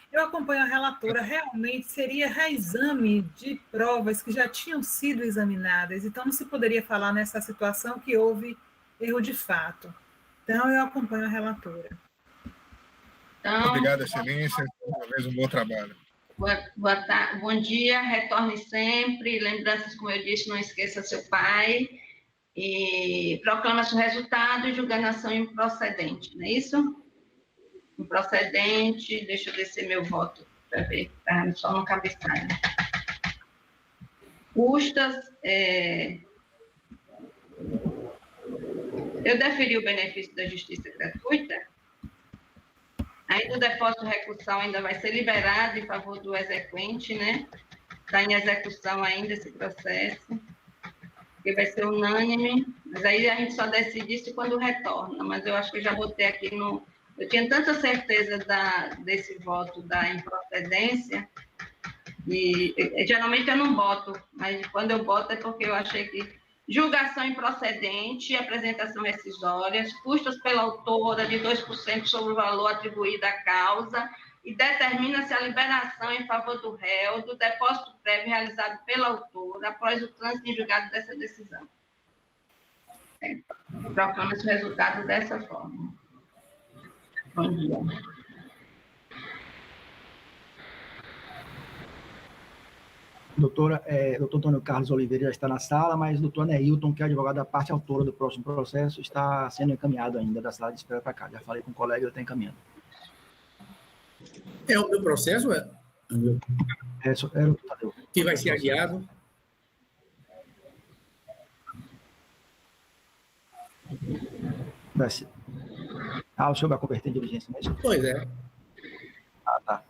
Eu acompanho a relatora. Realmente seria reexame de provas que já tinham sido examinadas. Então, não se poderia falar nessa situação que houve erro de fato. Então, eu acompanho a relatora. Então, obrigado, excelência. Uma vez um bom trabalho. Boa tarde. Bom dia, retorne sempre. Lembranças, como eu disse, não esqueça seu pai. E proclama-se o resultado e julgando a ação improcedente, não é isso? Improcedente, deixa eu descer meu voto para ver, tá só no cabeçalho. Custas, eu deferi o benefício da justiça gratuita. Ainda o depósito de recursal ainda vai ser liberado em favor do exequente, né? Está em execução ainda esse processo, que vai ser unânime, mas aí a gente só decide isso quando retorna, mas eu acho que eu já botei aqui no... Eu tinha tanta certeza desse voto da improcedência, e geralmente eu não boto, mas quando eu boto é porque eu achei que julgação improcedente, apresentação rescisória, custos pela autora de 2% sobre o valor atribuído à causa, e determina-se a liberação em favor do réu do depósito prévio realizado pela autora após o trânsito em julgado dessa decisão. Proclama-se o resultado dessa forma. Bom dia. Doutor Antônio Carlos Oliveira já está na sala, mas o doutor Neilton, que é advogado da parte autora do próximo processo, está sendo encaminhado ainda da sala de espera para cá. Já falei com o colega, ele está encaminhando. É o meu processo, é o doutor Tadeu. Que vai ser adiado. Vai ser. O senhor vai converter em diligência mesmo? Pois é. Tá.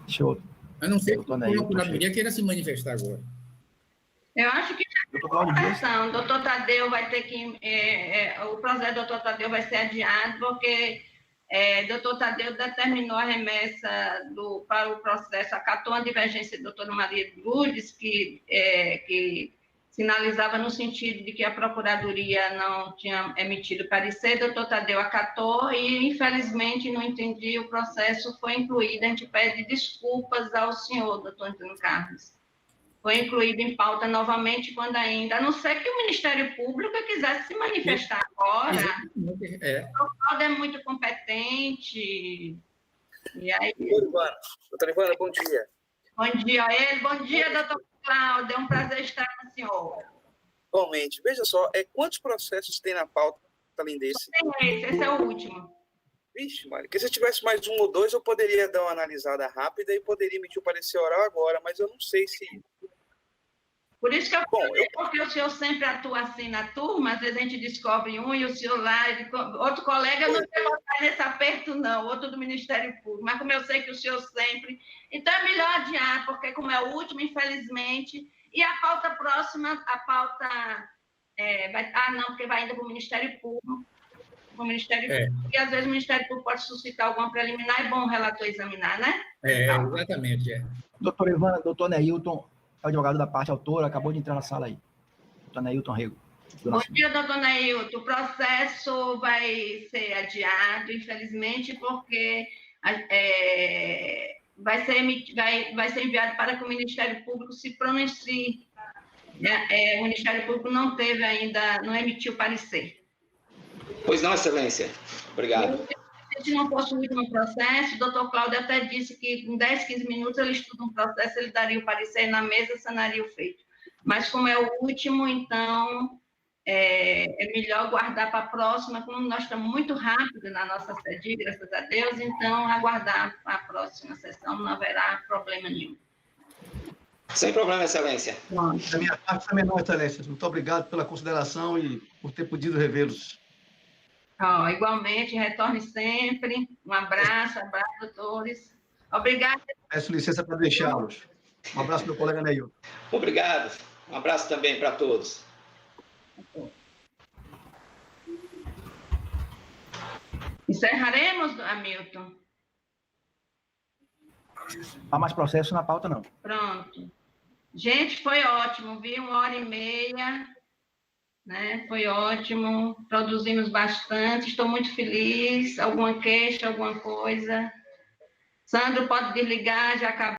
Deixa eu... Eu não sei se o Procuradoria queira se manifestar agora. Eu acho que o doutor Tadeu vai ter que... o processo do doutor Tadeu vai ser adiado, porque o doutor Tadeu determinou a remessa para o processo, acatou a divergência da doutora Maria de Lourdes, que sinalizava no sentido de que a Procuradoria não tinha emitido parecer, o doutor Tadeu acatou e, infelizmente, não entendi, o processo foi incluído, a gente pede desculpas ao senhor, doutor Antônio Carlos. Foi incluído em pauta novamente quando ainda, a não ser que o Ministério Público quisesse se manifestar agora. O Cláudio é muito competente. E aí... Doutora Ivana, bom dia. Bom dia a ele. Bom dia, doutor Cláudio. É um prazer estar com o senhor. Igualmente. Veja só, quantos processos tem na pauta além desse? Esse é o último. Vixe, Mário, porque se eu tivesse mais um ou dois, eu poderia dar uma analisada rápida e poderia emitir o parecer oral agora, mas eu não sei se... Por isso que porque o senhor sempre atua assim na turma, às vezes a gente descobre um e o senhor lá, outro colega não quer botar nesse aperto, não, outro do Ministério Público, mas como eu sei que o senhor sempre... Então é melhor adiar, porque como é o último, infelizmente, e a pauta próxima, não, porque vai ainda para o Ministério Público, e às vezes o Ministério Público pode suscitar alguma preliminar, é bom o relator examinar, né? Exatamente. Doutor Ivana, doutor Neilton, advogado da parte autora, acabou de entrar na sala aí. Doutor Neilton Rego. Bom dia, doutor Neilton. O processo vai ser adiado, infelizmente, porque vai ser enviado para que o Ministério Público se pronuncie. O Ministério Público não teve ainda, não emitiu parecer. Pois não, excelência. Obrigado. Se não fosse o último processo, o doutor Cláudio até disse que em 10, 15 minutos ele estuda um processo, ele daria o parecer na mesa, sanaria o feito. Mas como é o último, então, é melhor guardar para a próxima, como nós estamos muito rápido na nossa sede, graças a Deus, então, aguardar a próxima sessão, não haverá problema nenhum. Sem problema, excelência. Da minha parte também não, excelência. Muito obrigado pela consideração e por ter podido revê-los. Igualmente, retorne sempre. Um abraço, doutores. Obrigada. Peço licença para deixá-los. Um abraço, meu colega Neil. Obrigado. Um abraço também para todos. Encerraremos, Hamilton? Não há mais processo na pauta, não. Pronto. Gente, foi ótimo, viu? 1h30, né? Foi ótimo. Produzimos bastante. Estou muito feliz. Alguma queixa, alguma coisa? Sandro, pode desligar, já acabou.